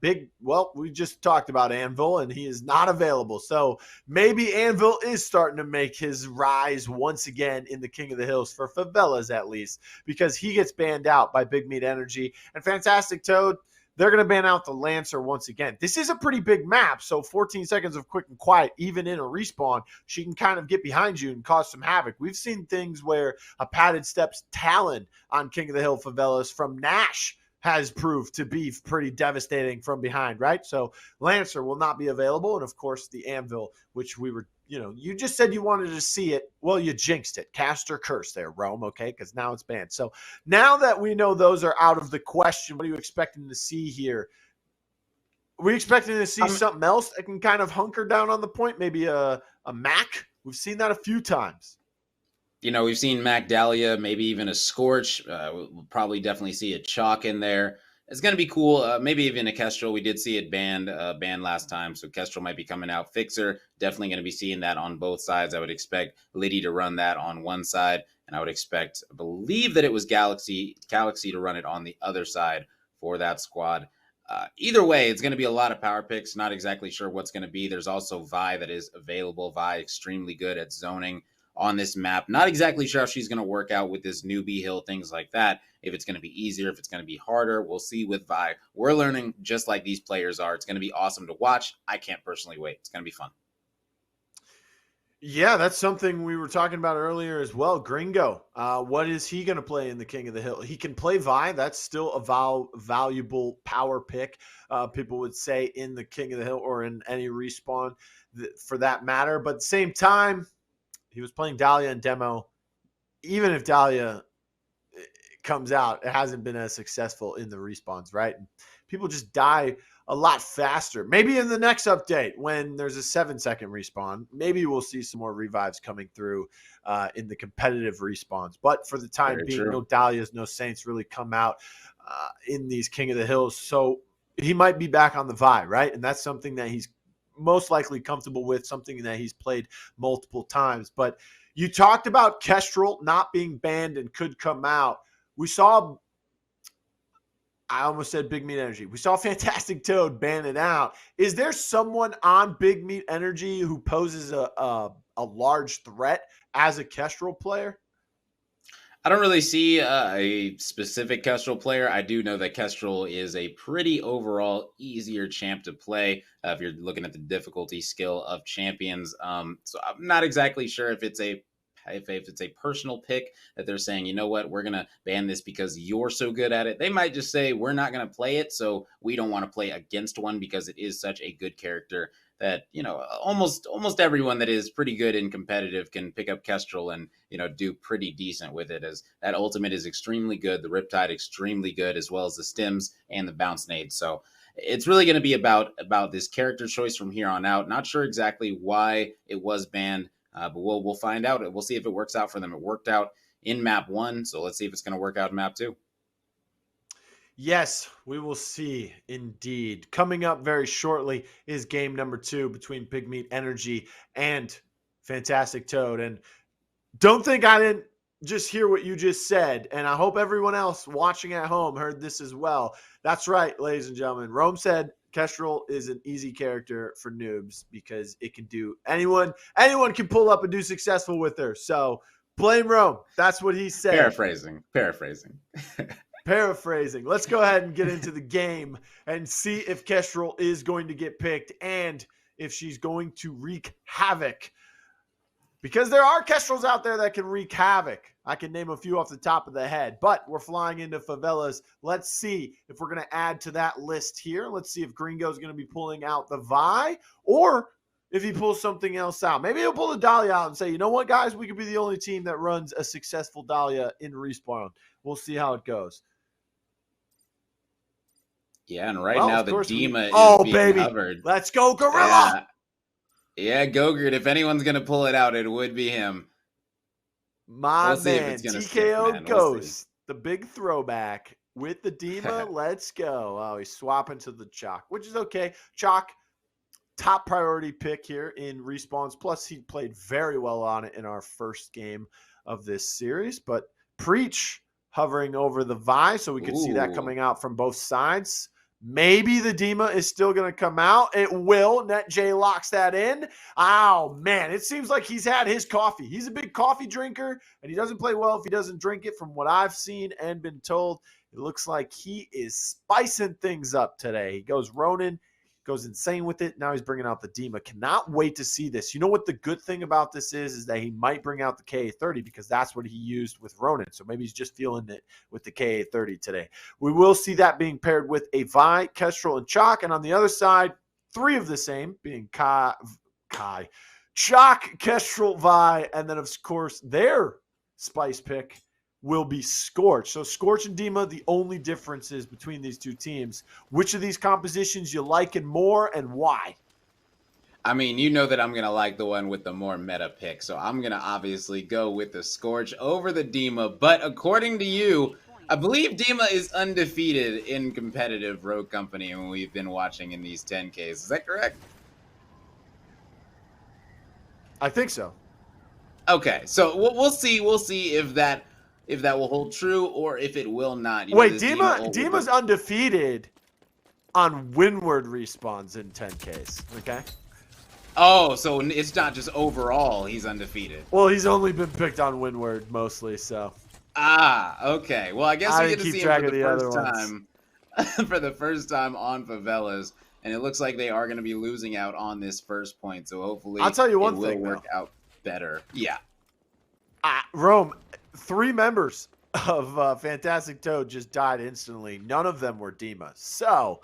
We just talked about Anvil, and he is not available. So maybe Anvil is starting to make his rise once again in the King of the Hills, for Favelas at least, because he gets banned out by Big Meat Energy. And Fantastic Toad, they're going to ban out the Lancer once again. This is a pretty big map, so 14 seconds of quick and quiet, even in a respawn, she can kind of get behind you and cause some havoc. We've seen things where a padded steps Talon on King of the Hill favelas from Nash has proved to be pretty devastating from behind, right? So Lancer will not be available. And of course, the Anvil, which we were, you just said you wanted to see it. Well, you jinxed it. Cast or curse there, Rome, okay? Because now it's banned. So now that we know those are out of the question, what are you expecting to see here? Are we expecting to see something else that can kind of hunker down on the point? Maybe a Mac? We've seen that a few times. We've seen Mac Dahlia, maybe even a Scorch. We'll probably definitely see a Chalk in there. It's going to be cool. Maybe even a Kestrel. We did see it banned last time, so Kestrel might be coming out. Fixer, definitely going to be seeing that on both sides. I would expect Liddy to run that on one side, and I would I believe that it was Galaxy to run it on the other side for that squad. Either way, it's going to be a lot of power picks. Not exactly sure what's going to be. There's also Vi that is available. Vi extremely good at zoning on this map. Not exactly sure how she's going to work out with this newbie hill, things like that. If it's going to be easier, if it's going to be harder, we'll see with Vi. We're learning just like these players are. It's going to be awesome to watch. I can't personally wait. It's going to be fun. Yeah, that's something we were talking about earlier as well. Gringo, what is he going to play in the King of the Hill? He can play Vi. That's still a valuable power pick, people would say, in the King of the Hill or in any respawn for that matter. But at the same time, he was playing Dahlia in demo. Even if Dahlia comes out, it hasn't been as successful in the respawns, right? People just die a lot faster. Maybe in the next update when there's a 7-second respawn, maybe we'll see some more revives coming through in the competitive respawns. But for the time being, no Dahlias, no Saints really come out in these King of the Hills. So he might be back on the Vi, right? And that's something that he's most likely comfortable with, something that he's played multiple times. But you talked about Kestrel not being banned and could come out. We saw, I almost said Big Meat Energy. We saw Fantastic Toad ban it out. Is there someone on Big Meat Energy who poses a large threat as a Kestrel player? I don't really see a specific Kestrel player. I do know that Kestrel is a pretty overall easier champ to play if you're looking at the difficulty skill of champions. So I'm not exactly sure if it's a personal pick that they're saying, you know what, we're going to ban this because you're so good at it. They might just say, we're not going to play it, so we don't want to play against one because it is such a good character that, almost everyone that is pretty good in competitive can pick up Kestrel and, do pretty decent with it, as that ultimate is extremely good, the Riptide extremely good, as well as the Stims and the Bounce Nade. So it's really going to be about this character choice from here on out. Not sure exactly why it was banned, but we'll find out. We'll see if it works out for them. It worked out in map 1, so let's see if it's going to work out in map 2. Yes, we will see indeed. Coming up very shortly is game number 2 between Big Meat Energy and Fantastic Toad. And don't think I didn't just hear what you just said. And I hope everyone else watching at home heard this as well. That's right, ladies and gentlemen. Rome said Kestrel is an easy character for noobs because it can do anyone can pull up and do successful with her. So blame Rome. That's what he said. Paraphrasing. Let's go ahead and get into the game and see if Kestrel is going to get picked and if she's going to wreak havoc. Because there are Kestrels out there that can wreak havoc. I can name a few off the top of the head, but we're flying into favelas. Let's see if we're going to add to that list here. Let's see if Gringo is going to be pulling out the Vi or if he pulls something else out. Maybe he'll pull the Dahlia out and say, you know what, guys, we could be the only team that runs a successful Dahlia in respawn. We'll see how it goes. Yeah, and now the Dima is being covered. Let's go, Gorilla! Yeah, Gogurt. If anyone's going to pull it out, it would be him. We'll man, TKO Ghost, the big throwback with the Dima. Let's go. Oh, he's swapping to the Chalk, which is okay. Chalk, top priority pick here in respawns. Plus, he played very well on it in our first game of this series. But Preach hovering over the Vi, so we could see that coming out from both sides. Maybe the Dima is still going to come out. It will. NetJ locks that in. Oh, man. It seems like he's had his coffee. He's a big coffee drinker, and he doesn't play well if he doesn't drink it from what I've seen and been told. It looks like he is spicing things up today. He goes Ronin, goes insane with it. Now he's bringing out the Dima. Cannot wait to see this. You know what the good thing about this is that he might bring out the KA-30 because that's what he used with Ronin. So maybe he's just feeling it with the KA-30 today. We will see that being paired with a Vi, Kestrel, and Chalk. And on the other side, 3 of the same, being Chalk, Kestrel, Vi, and then, of course, their spice pick will be Scorch. So Scorch and Dima, the only differences between these two teams. Which of these compositions you like and more, and why? I mean, you know that I'm going to like the one with the more meta pick, so I'm going to obviously go with the Scorch over the Dima. But according to you, I believe Dima is undefeated in competitive Rogue Company when we've been watching in these 10Ks. Is that correct? I think so. Okay, so we'll see. We'll see if that will hold true or if it will not. Wait, Dima's undefeated on windward respawns in 10Ks, okay? Oh, so it's not just overall he's undefeated. Well, he's only been picked on windward mostly, so. Ah, okay. Well, I guess we get to see him for the first time. For the first time on Favelas, and it looks like they are going to be losing out on this first point, so hopefully I'll tell you one it will thing, work out better. Yeah. Rome, 3 members of Fantastic Toad just died instantly. None of them were Dima. So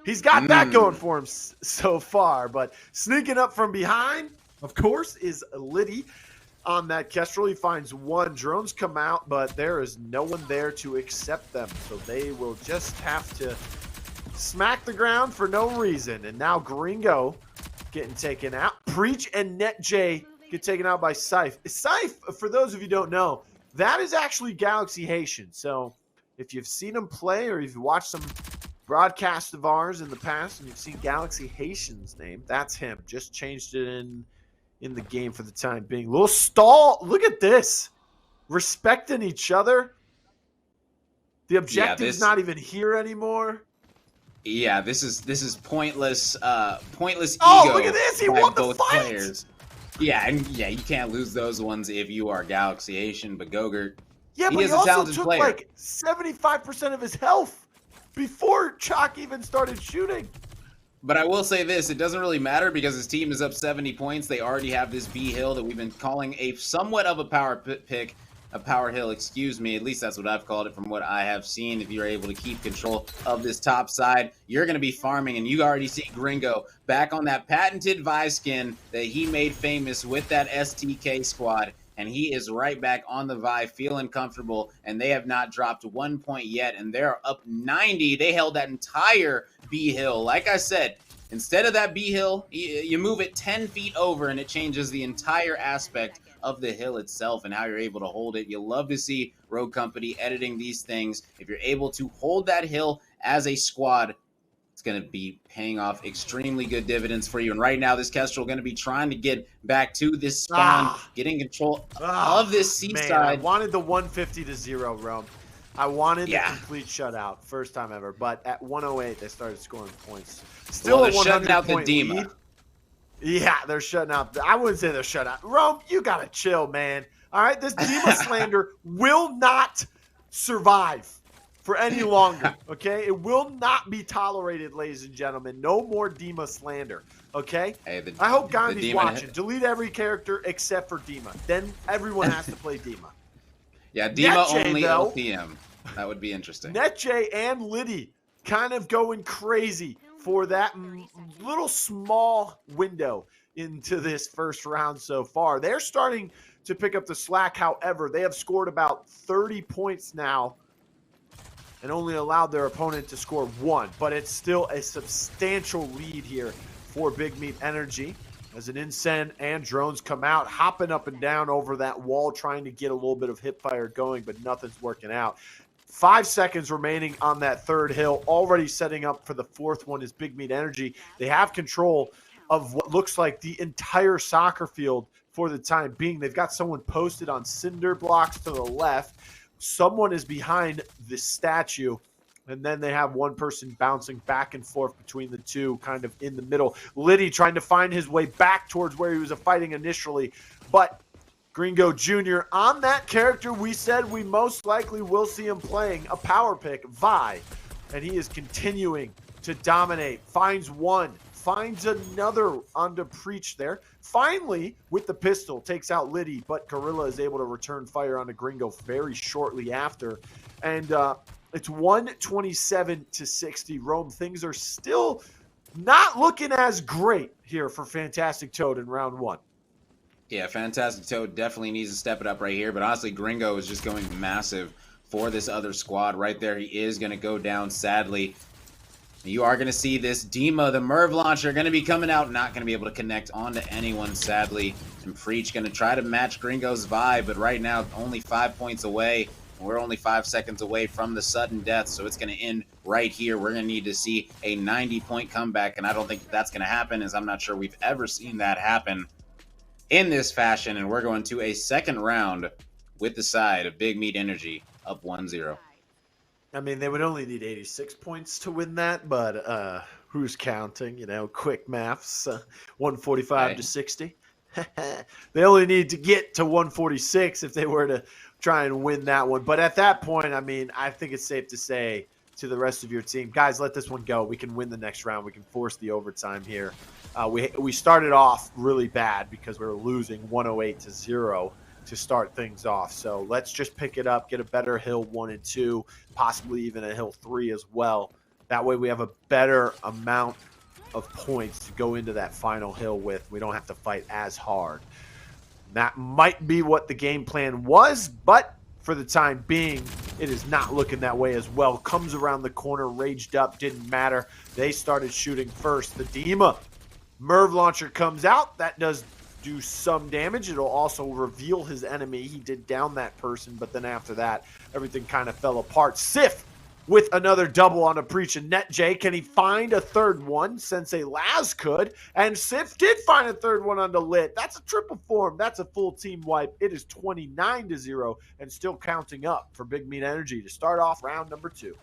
he's got that going for him so far. But sneaking up from behind, of course, is Liddy on that Kestrel. He finds 1. Drones come out, but there is no one there to accept them. So they will just have to smack the ground for no reason. And now Gringo getting taken out. Preach and NetJ get taken out by Scythe. Scythe, for those of you who don't know, that is actually Galaxy Haitian. So if you've seen him play or you've watched some broadcasts of ours in the past and you've seen Galaxy Haitian's name, that's him. Just changed it in the game for the time being. Little stall. Look at this. Respecting each other. The objective's not even here anymore. Yeah, this is pointless pointless ego. Oh, look at this. He won the fight. Players. Yeah, and you can't lose those ones if you are Galaxy Haitian, but Gogurt, yeah, but he also took like 75% of his health before Chalk even started shooting. But I will say this, it doesn't really matter because his team is up 70 points. They already have this B hill that we've been calling a somewhat of a power pick, a power hill, excuse me. At least that's what I've called it from what I have seen. If you're able to keep control of this top side, you're going to be farming. And you already see Gringo back on that patented Vi skin that he made famous with that STK squad. And he is right back on the Vi, feeling comfortable. And they have not dropped 1 point yet. And they're up 90. They held that entire B hill. Like I said, instead of that B hill, you move it 10 feet over and it changes the entire aspect of the hill itself and how you're able to hold it. You'll love to see Rogue Company editing these things. If you're able to hold that hill as a squad, it's going to be paying off extremely good dividends for you. And right now, this Kestrel going to be trying to get back to this spawn, getting control of this seaside. Man, I wanted the 150 to 0, Rome. I wanted the complete shutout, first time ever. But at 108, they started scoring points. Still a 100-point lead. Yeah, they're shutting out. I wouldn't say they're shut out. Rome, you got to chill, man. All right? This Dima slander will not survive for any longer, okay? It will not be tolerated, ladies and gentlemen. No more Dima slander, okay? Hey, I hope Gandhi's watching. Delete every character except for Dima. Then everyone has to play Dima. Yeah, Dima NetJ, only though, LPM. That would be interesting. NetJ and Liddy kind of going crazy for that little small window into this first round so far. They're starting to pick up the slack. However, they have scored about 30 points now and only allowed their opponent to score 1. But it's still a substantial lead here for Big Meat Energy as an Incen and drones come out, hopping up and down over that wall, trying to get a little bit of hip fire going, but nothing's working out. 5 seconds remaining on that third hill. Already setting up for the fourth one is Big Meat Energy. They have control of what looks like the entire soccer field for the time being. They've got someone posted on cinder blocks to the left. Someone is behind the statue. And then they have one person bouncing back and forth between the two, kind of in the middle. Liddy trying to find his way back towards where he was fighting initially. But Gringo Jr. on that character we said we most likely will see him playing, a power pick, Vi. And he is continuing to dominate. Finds one, finds another onto Preach there. Finally, with the pistol, takes out Liddy, but Gorilla is able to return fire onto Gringo very shortly after. And it's 127 to 60. Rome, things are still not looking as great here for Fantastic Toad in round one. Yeah, Fantastic Toad definitely needs to step it up right here. But honestly, Gringo is just going massive for this other squad right there. He is going to go down, sadly. You are going to see this Dima, the Merv launcher, going to be coming out. Not going to be able to connect onto anyone, sadly. And Preach going to try to match Gringo's vibe. But right now, only 5 points away. We're only 5 seconds away from the sudden death. So it's going to end right here. We're going to need to see a 90-point comeback. And I don't think that's going to happen, as I'm not sure we've ever seen that happen in this fashion. And we're going to a second round with the side of Big Meat Energy up 1-0. I mean, they would only need 86 points to win that, but who's counting? You know, quick maths, 145 to 60. They only need to get to 146 if they were to try and win that one. But at that point, I mean, I think it's safe to say to the rest of your team, guys, let this one go. We can win the next round. We can force the overtime here. We started off really bad because we were losing 108 to 0 to start things off. So let's just pick it up, get a better hill 1 and 2, possibly even a hill 3 as well. That way we have a better amount of points to go into that final hill with. We don't have to fight as hard. That might be what the game plan was, but for the time being, it is not looking that way as well. Comes around the corner, raged up, didn't matter. They started shooting first. The Dima Merv launcher comes out. That does do some damage. It'll also reveal his enemy. He did down that person, but then after that, everything kind of fell apart. Sif with another double on a Preach and NetJ. Can he find a third one? Sensei Laz could. And Sif did find a third one on the Lit. That's a triple form. That's a full team wipe. It is 29 to 0 and still counting up for Big Meat Energy to start off round number 2.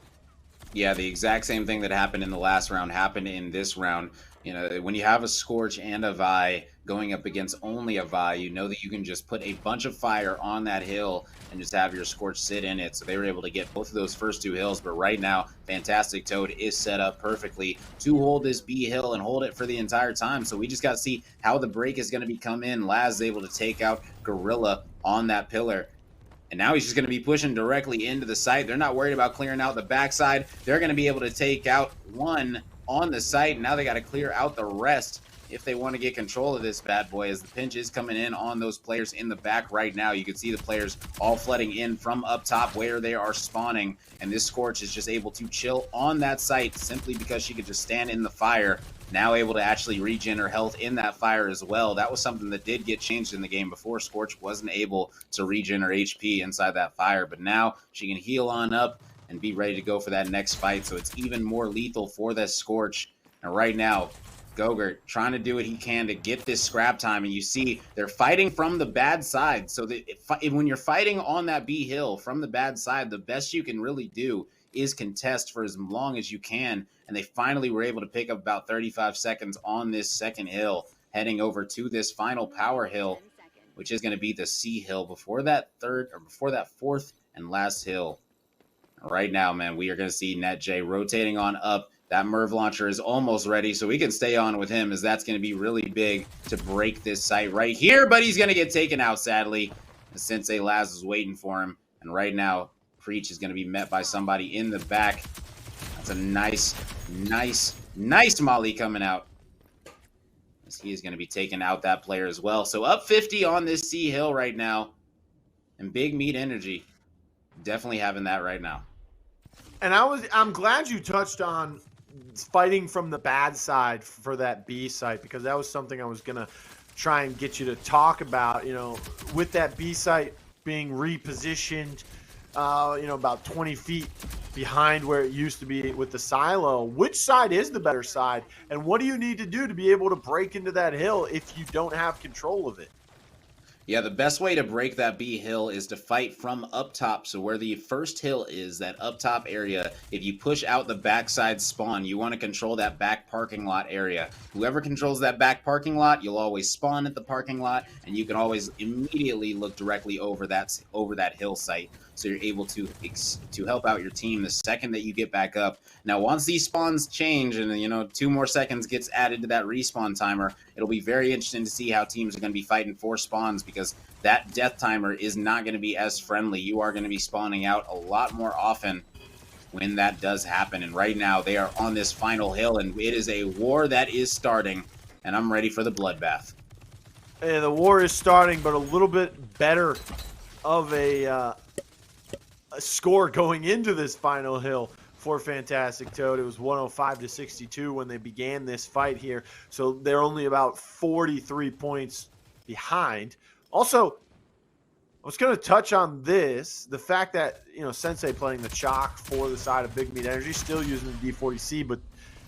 Yeah, the exact same thing that happened in the last round happened in this round. You know, when you have a Scorch and a Vi going up against only a Vi, you know that you can just put a bunch of fire on that hill and just have your Scorch sit in it. So they were able to get both of those first 2 hills. But right now, Fantastic Toad is set up perfectly to hold this B hill and hold it for the entire time. So we just got to see how the break is going to be come in. Laz is able to take out Gorilla on that pillar. And now he's just going to be pushing directly into the site. They're not worried about clearing out the backside. They're going to be able to take out one on the site. Now they got to clear out the rest if they want to get control of this bad boy, as the pinch is coming in on those players in the back right now. You can see the players all flooding in from up top where they are spawning. And this Scorch is just able to chill on that site simply because she could just stand in the fire. Now able to actually regen her health in that fire as well. That was something that did get changed in the game before. Scorch wasn't able to regen her HP inside that fire, but now she can heal on up and be ready to go for that next fight. So it's even more lethal for this Scorch. And right now, Gogurt trying to do what he can to get this scrap time. And you see they're fighting from the bad side. So that when you're fighting on that B hill from the bad side, the best you can really do is contest for as long as you can. And they finally were able to pick up about 35 seconds on this second hill, heading over to this final power hill, which is going to be the C hill before that fourth and last hill. Right now, man, we are going to see NetJ rotating on up. That Merv launcher is almost ready, so we can stay on with him, as that's going to be really big to break this site right here. But he's going to get taken out, sadly. The Sensei Laz is waiting for him. And right now, Preach is going to be met by somebody in the back. That's a nice molly coming out. As he is going to be taking out that player as well. So up 50 on this C hill right now. And Big Meat Energy definitely having that right now. And I'm glad you touched on fighting from the bad side for that B site, because that was something I was going to try and get you to talk about. You know, with that B site being repositioned, about 20 feet behind where it used to be with the silo, which side is the better side? And what do you need to do to be able to break into that hill if you don't have control of it? Yeah, the best way to break that B hill is to fight from up top. So where the first hill is, that up top area, if you push out the backside spawn, you want to control that back parking lot area. Whoever controls that back parking lot, you'll always spawn at the parking lot, and you can always immediately look directly over that hill site. So you're able to help out your team the second that you get back up. Now, once these spawns change, and 2 more seconds gets added to that respawn timer, it'll be very interesting to see how teams are going to be fighting for spawns, because that death timer is not going to be as friendly. You are going to be spawning out a lot more often when that does happen. And right now they are on this final hill, and it is a war that is starting, and I'm ready for the bloodbath. And the war is starting, but a little bit better of a score going into this final hill for Fantastic Toad. It was 105-62 when they began this fight here. So they're only about 43 points behind. Also, I was going to touch on this, the fact that, Sensei playing the chalk for the side of Big Meat Energy, still using the D40C, but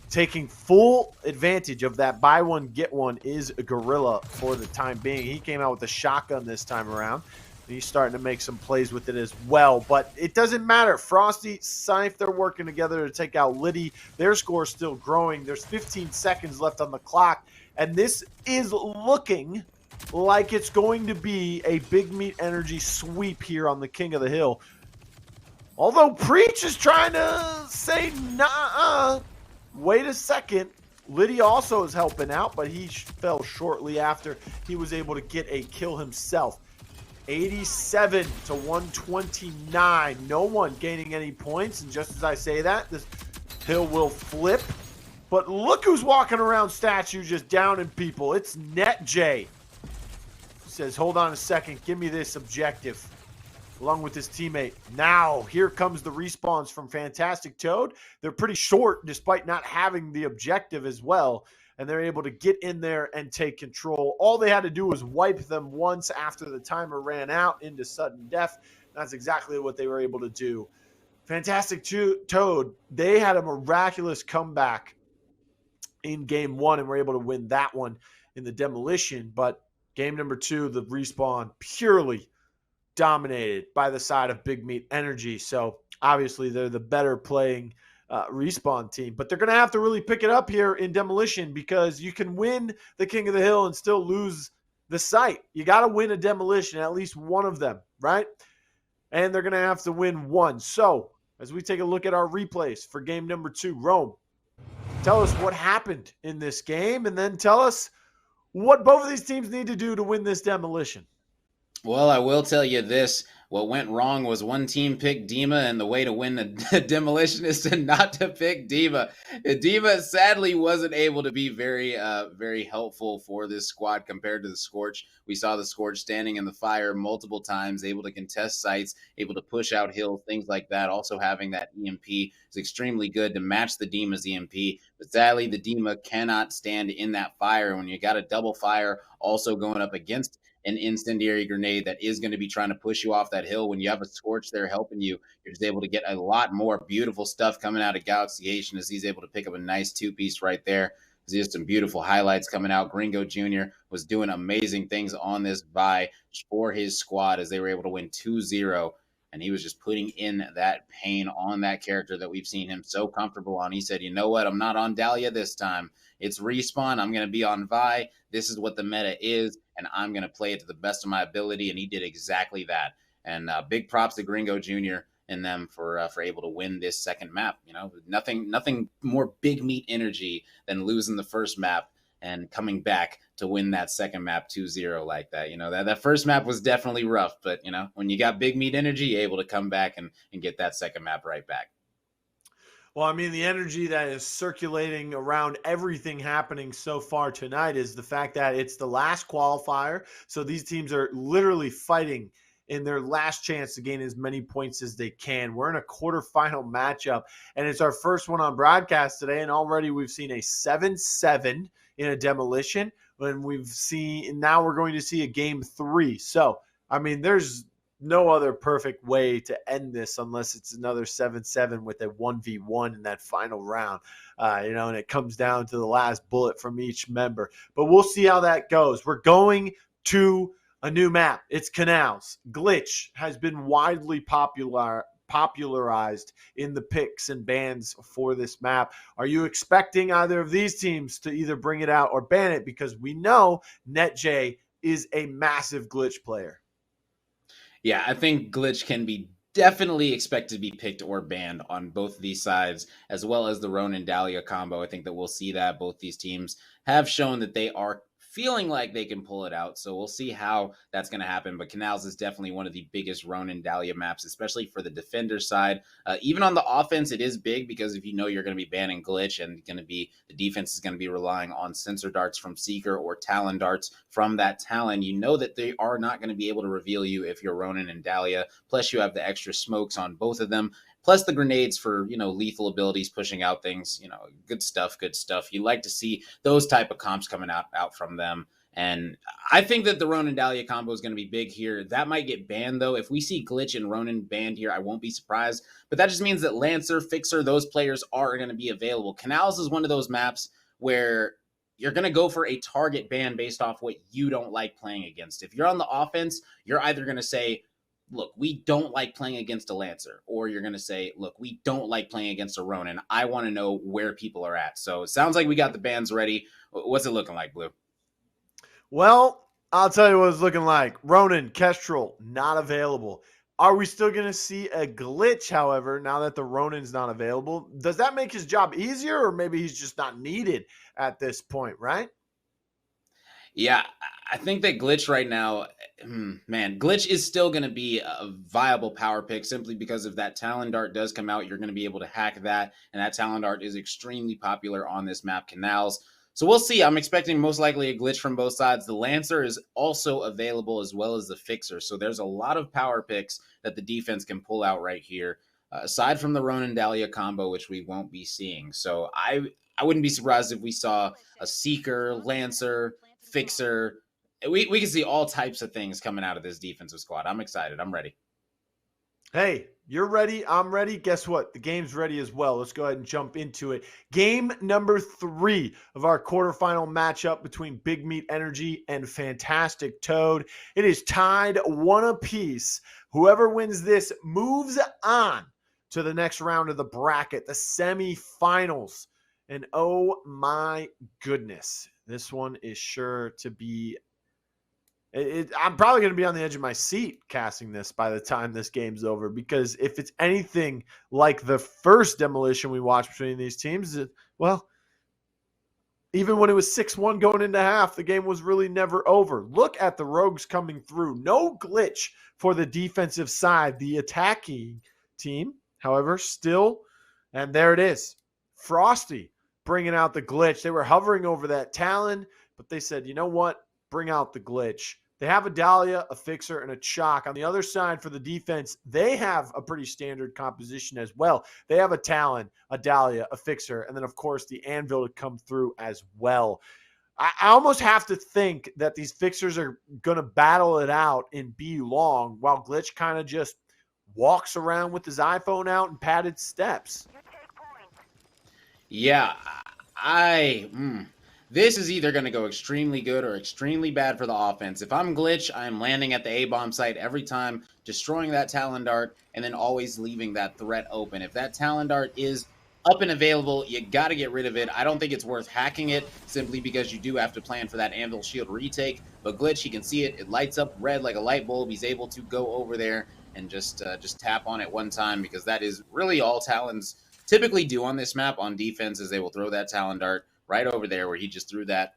taking full advantage of that buy one, get one is a Gorilla for the time being. He came out with a shotgun this time around. He's starting to make some plays with it as well. But it doesn't matter. Frosty, Scythe, they're working together to take out Liddy. Their score is still growing. There's 15 seconds left on the clock. And this is looking like it's going to be a Big Meat Energy sweep here on the King of the Hill. Although Preach is trying to say, nah, wait a second. Liddy also is helping out, but he fell shortly after he was able to get a kill himself. 87-129. No one gaining any points. And just as I say that, this hill will flip. But look who's walking around statue just downing people. It's NetJ. Says, hold on a second. Give me this objective. Along with his teammate. Now, here comes the respawns from Fantastic Toad. They're pretty short despite not having the objective as well. And they're able to get in there and take control. All they had to do was wipe them once after the timer ran out into sudden death. That's exactly what they were able to do. Fantastic Toad, they had a miraculous comeback in game one and were able to win that one in the demolition. But game number two, the respawn purely dominated by the side of Big Meat Energy. So obviously they're the better playing respawn team, but they're going to have to really pick it up here in demolition, because you can win the King of the Hill and still lose the site. You got to win a demolition, at least one of them, right? And they're going to have to win one. So as we take a look at our replays for game number two, Rome, tell us what happened in this game, and then tell us what both of these teams need to do to win this demolition. Well, I will tell you this. What went wrong was one team picked Dima, and the way to win the demolition is to not to pick Dima. Dima sadly wasn't able to be very helpful for this squad compared to the Scorch. We saw the Scorch standing in the fire multiple times, able to contest sites, able to push out hills, things like that. Also having that EMP is extremely good to match the Dima's EMP. But sadly, the Dima cannot stand in that fire. When you got a double fire also going up against an incendiary grenade that is going to be trying to push you off that hill, when you have a Scorch there helping you, you're just able to get a lot more beautiful stuff coming out of Galaxiation, as he's able to pick up a nice two-piece right there. There's some beautiful highlights coming out. Gringo Jr. was doing amazing things on this buy for his squad as they were able to win 2-0. And he was just putting in that pain on that character that we've seen him so comfortable on. He said, you know what? I'm not on Dahlia this time. It's respawn. I'm going to be on Vi. This is what the meta is, and I'm going to play it to the best of my ability. And he did exactly that. And big props to Gringo Jr. and them for able to win this second map. Nothing more Big Meat Energy than losing the first map and coming back to win that second map 2-0 like that. That first map was definitely rough, but when you got Big Meat Energy, you're able to come back and get that second map right back. Well, I mean, the energy that is circulating around everything happening so far tonight is the fact that it's the last qualifier. So these teams are literally fighting in their last chance to gain as many points as they can. We're in a quarterfinal matchup, and it's our first one on broadcast today, and already we've seen a 7-7 in a demolition, and now we're going to see a game 3. So, I mean, there's no other perfect way to end this unless it's another 7-7 with a 1v1 in that final round, and it comes down to the last bullet from each member. But we'll see how that goes. We're going to A new map. It's Canals. Glitch has been widely popularized in the picks and bans for this map. Are you expecting either of these teams to either bring it out or ban it? Because we know NetJ is a massive Glitch player. Yeah, I think Glitch can be definitely expected to be picked or banned on both of these sides, as well as the Ronin Dahlia combo. I think that we'll see that both these teams have shown that they are feeling like they can pull it out. So we'll see how that's going to happen. But Canals is definitely one of the biggest Ronin Dahlia maps, especially for the defender side. Even on the offense, it is big because if you know you're going to be banning Glitch and the defense is going to be relying on sensor darts from Seeker or Talon darts from that Talon, you know that they are not going to be able to reveal you if you're Ronin and Dahlia. Plus, you have the extra smokes on both of them. Plus the grenades for, lethal abilities, pushing out things, good stuff. You like to see those type of comps coming out from them. And I think that the Ronin Dahlia combo is going to be big here. That might get banned, though. If we see Glitch and Ronin banned here, I won't be surprised. But that just means that Lancer, Fixer, those players are going to be available. Canals is one of those maps where you're going to go for a target ban based off what you don't like playing against. If you're on the offense, you're either going to say, look, we don't like playing against a Lancer, or you're going to say, look, we don't like playing against a Ronin. I want to know where people are at. So it sounds like we got the bans ready. What's it looking like, Blue? Well, I'll tell you what it's looking like. Ronin, Kestrel, not available. Are we still going to see a Glitch, however, now that the Ronin's not available? Does that make his job easier, or maybe he's just not needed at this point, right? Yeah, I think that Glitch right now, man, Glitch is still going to be a viable power pick simply because if that Talon Dart does come out, you're going to be able to hack that, and that Talon Dart is extremely popular on this map, Canals. So we'll see. I'm expecting most likely a Glitch from both sides. The Lancer is also available as well as the Fixer, so there's a lot of power picks that the defense can pull out right here, aside from the Ronin Dahlia combo, which we won't be seeing. So I wouldn't be surprised if we saw a Seeker, Lancer, Fixer. We can see all types of things coming out of this defensive squad. I'm excited. I'm ready. Hey, you're ready. I'm ready. Guess what? The game's ready as well. Let's go ahead and jump into it. Game number 3 of our quarterfinal matchup between Big Meat Energy and Fantastic Toad. It is tied 1 apiece. Whoever wins this moves on to the next round of the bracket, the semifinals. And oh my goodness, this one is sure to be I'm probably going to be on the edge of my seat casting this by the time this game's over, because if it's anything like the first demolition we watched between these teams, well, even when it was 6-1 going into half, the game was really never over. Look at the Rogues coming through. No Glitch for the defensive side. The attacking team, however, still, and there it is. Frosty bringing out the Glitch. They were hovering over that Talon, but they said, you know what? Bring out the Glitch. They have a Dahlia, a Fixer, and a Chalk. On the other side for the defense, they have a pretty standard composition as well. They have a Talon, a Dahlia, a Fixer, and then, of course, the Anvil to come through as well. I almost have to think that these Fixers are going to battle it out in B long, while Glitch kind of just walks around with his iPhone out and padded steps. Yeah, this is either going to go extremely good or extremely bad for the offense. If I'm Glitch, I'm landing at the A-bomb site every time, destroying that Talon Dart, and then always leaving that threat open. If that Talon Dart is up and available, you got to get rid of it. I don't think it's worth hacking it simply because you do have to plan for that Anvil Shield retake. But Glitch, he can see it. It lights up red like a light bulb. He's able to go over there and just tap on it one time, because that is really all Talons typically do on this map on defense, is they will throw that Talon Dart right over there where he just threw that.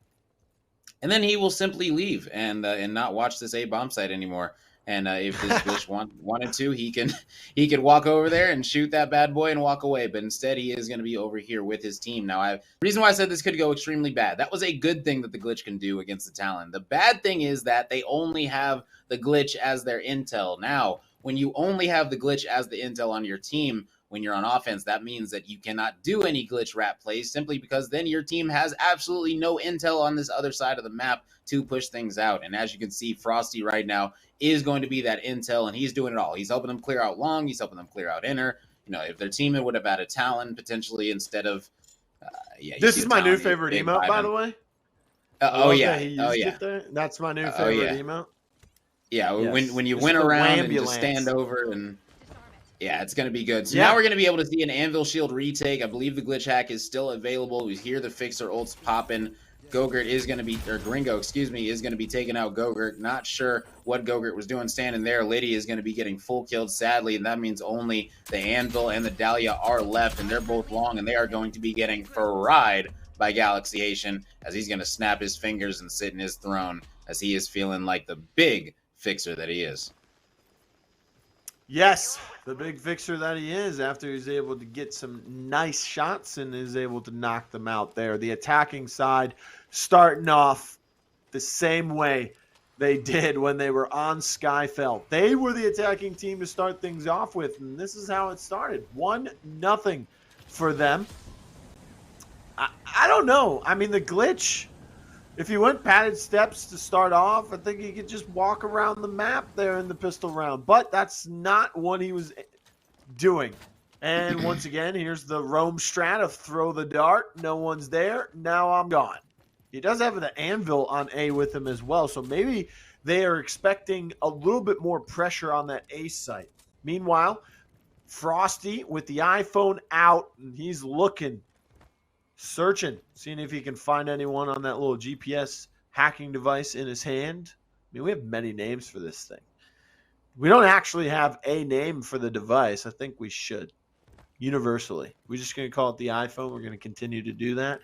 And then he will simply leave and not watch this A-bomb site anymore. And if this Glitch wanted to, he could walk over there and shoot that bad boy and walk away. But instead, he is going to be over here with his team. Now, the reason why I said this could go extremely bad, that was a good thing that the Glitch can do against the Talon. The bad thing is that they only have the Glitch as their intel. Now, when you only have the Glitch as the intel on your team, when you're on offense, that means that you cannot do any Glitch wrap plays simply because then your team has absolutely no intel on this other side of the map to push things out. And as you can see, Frosty right now is going to be that intel, and he's doing it all. He's helping them clear out long. He's helping them clear out inner. If their team would have had a Talon potentially instead of, This is my new favorite emote, by the way. Oh yeah, That's my new favorite emote. Yeah, Yes. when you This is win the around and just stand Wambulance. over and yeah, it's going to be good. So now Yeah. we're going to be able to see an Anvil Shield retake. I believe the glitch hack is still available. We hear the Fixer ults popping. Gogurt is going to be, or Gringo, excuse me, is going to be taking out Gogurt. Not sure what Gogurt was doing standing there. Liddy is going to be getting full killed, sadly, and that means only the Anvil and the Dahlia are left, and they're both long, and they are going to be getting fried by Galaxy Asian as he's going to snap his fingers and sit in his throne as he is feeling like the big Fixer that he is. Yes, the big fixer that he is after he's able to get some nice shots and is able to knock them out there. The attacking side starting off the same way they did when they were on Skyfell. They were the attacking team to start things off with, and this is how it started. 1-0 for them. I don't know. I mean, the glitch, if he went padded steps to start off, I think he could just walk around the map there in the pistol round. But that's not what he was doing. And once again, here's the roam strat of throw the dart. No one's there. Now I'm gone. He does have the Anvil on A with him as well. So maybe they are expecting a little bit more pressure on that A site. Meanwhile, Frosty with the iPhone out, and he's looking, searching, seeing if he can find anyone on that little GPS hacking device in his hand. I mean, we have many names for this thing. We don't actually have a name for the device. I think we should. Universally. We're just going to call it the iPhone. We're going to continue to do that.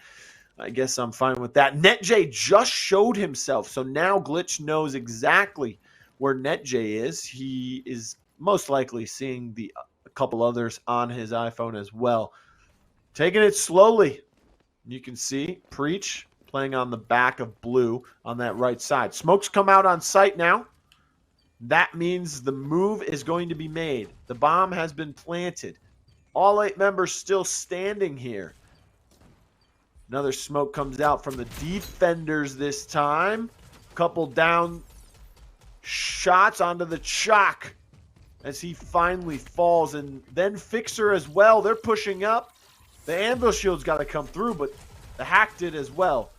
I guess I'm fine with that. NetJ just showed himself. So now Glitch knows exactly where NetJ is. He is most likely seeing a couple others on his iPhone as well. Taking it slowly. You can see Preach playing on the back of Blue on that right side. Smokes come out on site now. That means the move is going to be made. The bomb has been planted. All 8 members still standing here. Another smoke comes out from the defenders this time. Couple down shots onto the chalk as he finally falls. And then Fixer as well. They're pushing up. The Anvil Shield's got to come through, but the hack did as well.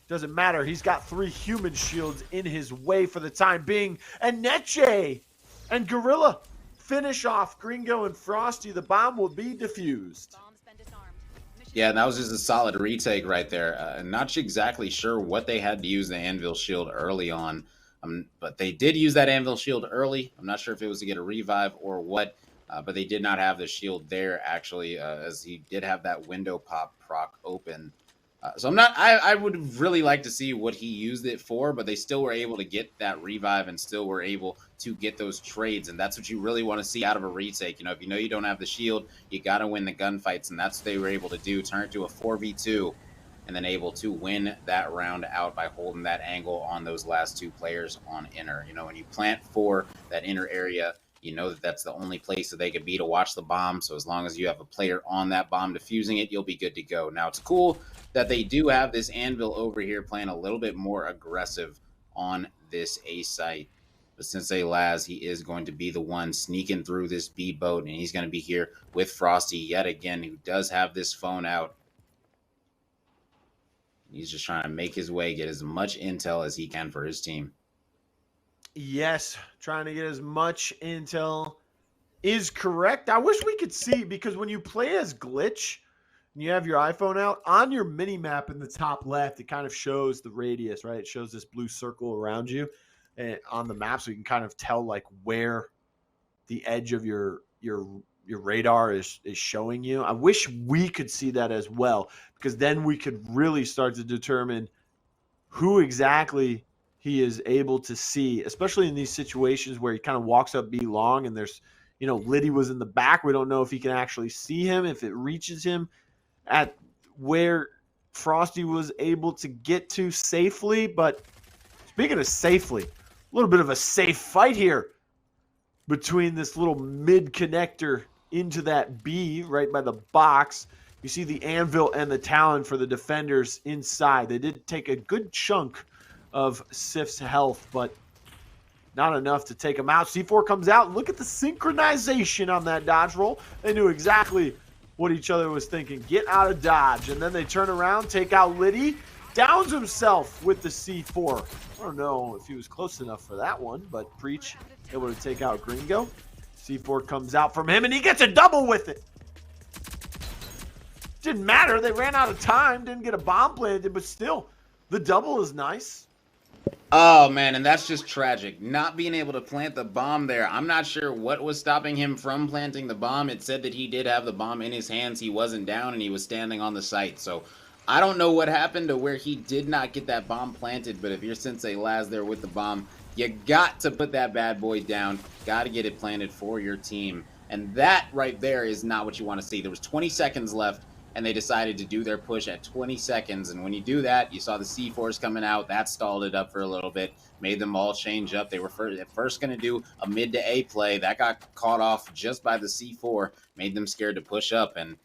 Doesn't matter. He's got 3 human shields in his way for the time being. And NetJ and Gorilla finish off Gringo and Frosty. The bomb will be defused. Yeah, and that was just a solid retake right there. Not exactly sure what they had to use the Anvil Shield early on, but they did use that Anvil Shield early. I'm not sure if it was to get a revive or what. But they did not have the shield there, actually, as he did have that window pop proc open. So I would really like to see what he used it for, but they still were able to get that revive and still were able to get those trades. And that's what you really want to see out of a retake. You know, if you know you don't have the shield, you got to win the gunfights. And that's what they were able to do, turn it to a 4v2 and then able to win that round out by holding that angle on those last 2 players on inner. You know, when you plant for that inner area, you know that that's the only place that they could be to watch the bomb. So as long as you have a player on that bomb defusing it, you'll be good to go. Now, it's cool that they do have this Anvil over here playing a little bit more aggressive on this A site. But Sensei Laz, he is going to be the one sneaking through this B boat, and he's going to be here with Frosty yet again, who does have this phone out. He's just trying to make his way, get as much intel as he can for his team. Yes, trying to get as much intel is correct. I wish we could see, because when you play as Glitch and you have your iPhone out, on your mini map in the top left, it kind of shows the radius, right? It shows this blue circle around you on the map, so you can kind of tell like where the edge of your radar is showing you. I wish we could see that as well, because then we could really start to determine who exactly he is able to see, especially in these situations where he kind of walks up B long and there's, you know, Liddy was in the back. We don't know if he can actually see him, if it reaches him at where Frosty was able to get to safely. But speaking of safely, a little bit of a safe fight here between this little mid connector into that B right by the box. You see the Anvil and the Talon for the defenders inside. They did take a good chunk of Sif's health, but not enough to take him out. C4 comes out. Look at the synchronization on that dodge roll. They knew exactly what each other was thinking. Get out of dodge. And then they turn around, take out Liddy. Downs himself with the C4. I don't know if he was close enough for that one, but Preach able to take out Gringo. C4 comes out from him, and he gets a double with it. Didn't matter. They ran out of time. Didn't get a bomb planted, but still, the double is nice. Oh, man, and that's just tragic. Not being able to plant the bomb there. I'm not sure what was stopping him from planting the bomb. It said that he did have the bomb in his hands. He wasn't down, and he was standing on the site. So I don't know what happened to where he did not get that bomb planted, but if you're Sensei Laz there with the bomb, you got to put that bad boy down. Got to get it planted for your team. And that right there is not what you want to see. There was 20 seconds left, and they decided to do their push at 20 seconds. And when you do that, you saw the C4s coming out. That stalled it up for a little bit, made them all change up. They were first going to do a mid to A play. That got caught off just by the C4, made them scared to push up. And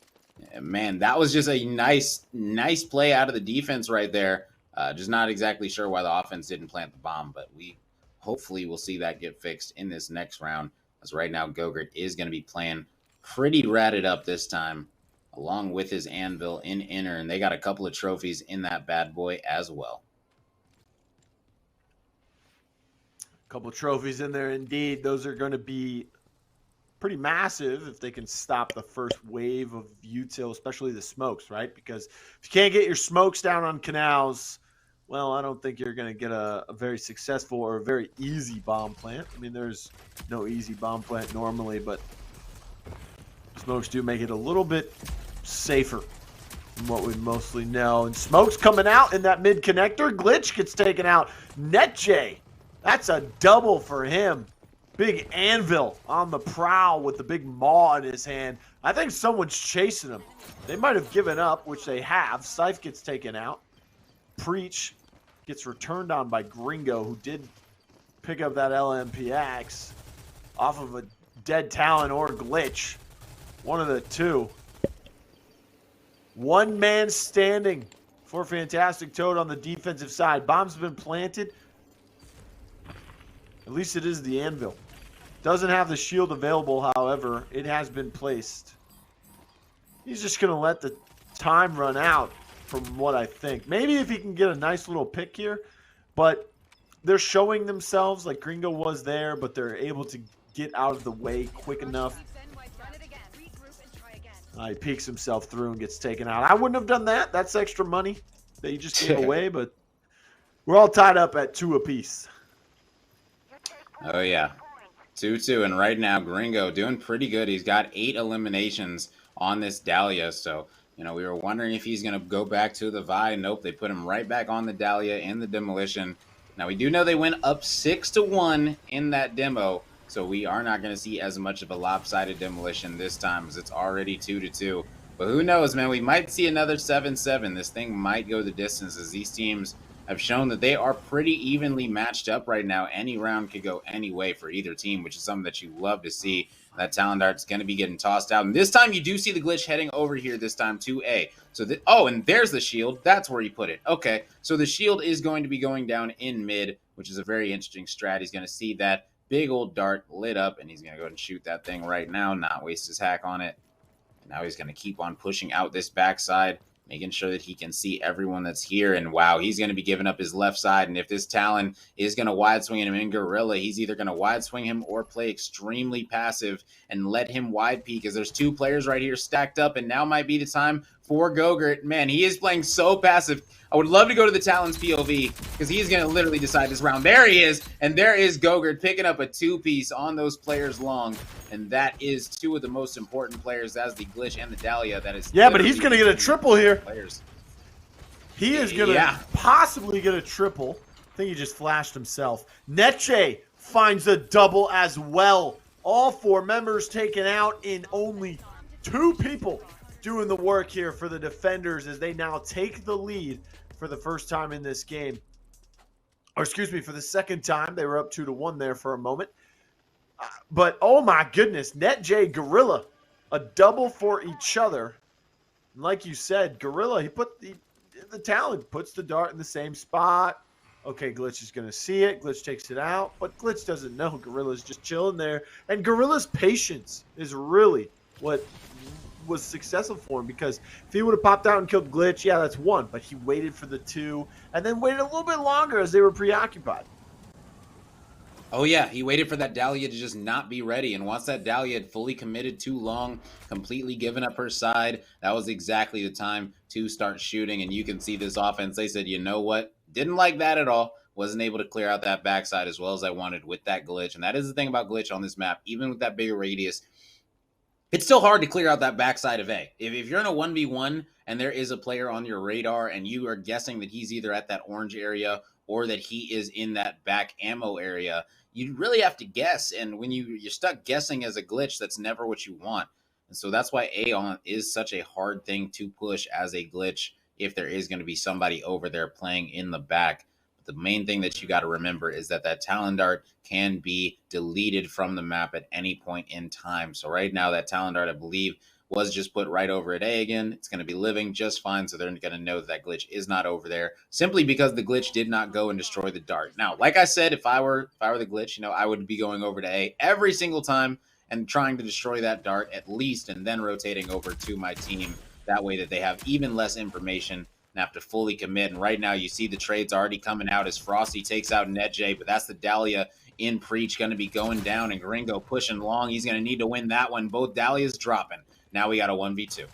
man, that was just a nice play out of the defense right there. Just not exactly sure why the offense didn't plant the bomb, but we hopefully will see that get fixed in this next round. As right now, Gogurt is going to be playing pretty ratted up this time, along with his anvil in inner, and they got a couple of trophies in that bad boy as well. A couple of trophies in there indeed. Those are going to be pretty massive if they can stop the first wave of util, especially the smokes, right? Because if you can't get your smokes down on canals, well, I don't think you're going to get a very successful or a very easy bomb plant. I mean, there's no easy bomb plant normally, but smokes do make it a little bit safer from what we mostly know. And smokes coming out in that mid connector. Glitch gets taken out. NetJ, that's a double for him. Big anvil on the prowl with the big maw in his hand. I think someone's chasing him. They might have given up, which they have. Scythe gets taken out. Preach gets returned on by Gringo, who did pick up that LMPX off of a dead Talon or Glitch. One of the two. One man standing for Fantastic Toad on the defensive side. Bomb's been planted. At least it is the anvil. Doesn't have the shield available, however. It has been placed. He's just going to let the time run out from what I think. Maybe if he can get a nice little pick here, but they're showing themselves like Gringo was there, but they're able to get out of the way quick enough. He peeks himself through and gets taken out. I wouldn't have done that. That's extra money that you just gave away, but we're all tied up at 2 apiece. Oh, yeah. 2-2, and right now, Gringo doing pretty good. He's got 8 eliminations on this Dahlia, so, you know, we were wondering if he's going to go back to the Vi. Nope, they put him right back on the Dahlia in the demolition. Now, we do know they went up 6-1 in that demo, so we are not going to see as much of a lopsided demolition this time, as it's already 2-2. But who knows, man? We might see another 7-7. This thing might go the distance, as these teams have shown that they are pretty evenly matched up right now. Any round could go any way for either team, which is something that you love to see. That Talon Dart's going to be getting tossed out. And this time you do see the Glitch heading over here this time to A. So oh, and there's the shield. That's where you put it. Okay, so the shield is going to be going down in mid, which is a very interesting strat. He's going to see that big old dart lit up, and he's going to go ahead and shoot that thing right now, not waste his hack on it. And now he's going to keep on pushing out this backside, making sure that he can see everyone that's here. And wow, he's going to be giving up his left side. And if this Talon is going to wide swing him in Gorilla, he's either going to wide swing him or play extremely passive and let him wide peek, because there's 2 players right here stacked up. And now might be the time for Gogurt. Man, he is playing so passive. I would love to go to the Talon's POV, because he's going to literally decide this round. There he is. And there is Gogurt picking up a 2-piece on those players long. And that is 2 of the most important players, as the Glitch and the Dahlia. That is, yeah, but he's going to get a triple here. Players. He is going to possibly get a triple. I think he just flashed himself. Neche finds a double as well. All 4 members taken out in only 2 people doing the work here for the defenders, as they now take the lead for the first time in this game. Or excuse me, for the second time. They were up 2-1 there for a moment. But oh my goodness, NetJ, Gorilla, a double for each other. And like you said, Gorilla, he put the Talon puts the dart in the same spot. Okay, Glitch is going to see it. Glitch takes it out, but Glitch doesn't know. Gorilla's just chilling there. And Gorilla's patience is really what was successful for him, because if he would have popped out and killed Glitch, yeah, that's one. But he waited for the 2 and then waited a little bit longer as they were preoccupied. Oh yeah, he waited for that Dahlia to just not be ready, and once that Dahlia had fully committed too long, completely given up her side, that was exactly the time to start shooting. And you can see this offense, they said, you know what, didn't like that at all, wasn't able to clear out that backside as well as I wanted with that Glitch. And that is the thing about Glitch on this map, even with that bigger radius, it's still hard to clear out that backside of A. If you're in a 1v1 and there is a player on your radar and you are guessing that he's either at that orange area or that he is in that back ammo area, you really have to guess. And when you're stuck guessing as a Glitch, that's never what you want. And so that's why A on is such a hard thing to push as a Glitch if there is going to be somebody over there playing in the back. The main thing that you got to remember is that Talon Dart can be deleted from the map at any point in time. So right now that Talon Dart, I believe, was just put right over at A again. It's going to be living just fine. So they're going to know that Glitch is not over there simply because the Glitch did not go and destroy the Dart. Now, like I said, if I were the Glitch, I would be going over to A every single time and trying to destroy that Dart at least, and then rotating over to my team. That way that they have even less information and have to fully commit. And right now you see the trades already coming out as Frosty takes out NetJ, but that's the Dahlia in Preach going to be going down, and Gringo pushing long. He's going to need to win that one. Both Dahlias dropping. Now we got a 1v2.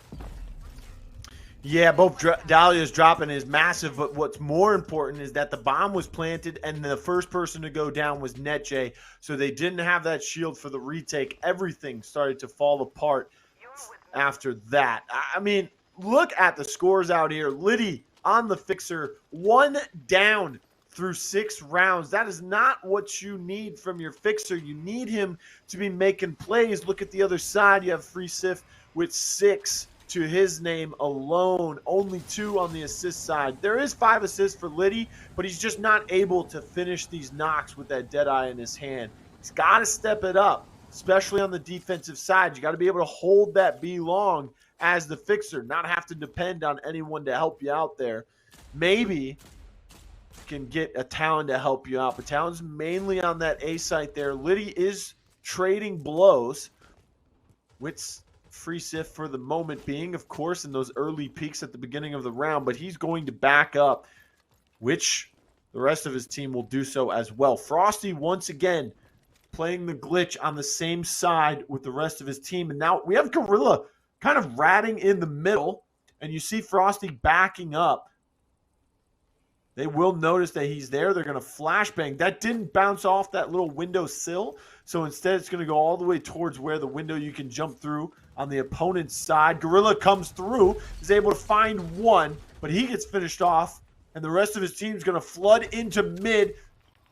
Yeah, both Dahlias dropping is massive, but what's more important is that the bomb was planted and the first person to go down was NetJ, so they didn't have that shield for the retake. Everything started to fall apart after that. I mean, look at the scores out here. Liddy on the Fixer, 1 down through 6 rounds. That is not what you need from your Fixer. You need him to be making plays. Look at the other side. You have Free Sif with 6 to his name alone. Only 2 on the assist side. There is 5 assists for Liddy, but he's just not able to finish these knocks with that Deadeye in his hand. He's got to step it up, especially on the defensive side. You got to be able to hold that B long as the Fixer, not have to depend on anyone to help you out there. Maybe you can get a Talon to help you out, but Talon's mainly on that A site there. Liddy is trading blows with Free Sif for the moment being, of course, in those early peaks at the beginning of the round, but he's going to back up, which the rest of his team will do so as well. Frosty, once again, playing the Glitch on the same side with the rest of his team, and now we have Gorilla kind of ratting in the middle, and you see Frosty backing up. They will notice that he's there. They're going to flashbang. That didn't bounce off that little window sill, so instead it's going to go all the way towards where the window you can jump through on the opponent's side. Gorilla comes through, is able to find one, but he gets finished off, and the rest of his team's going to flood into mid.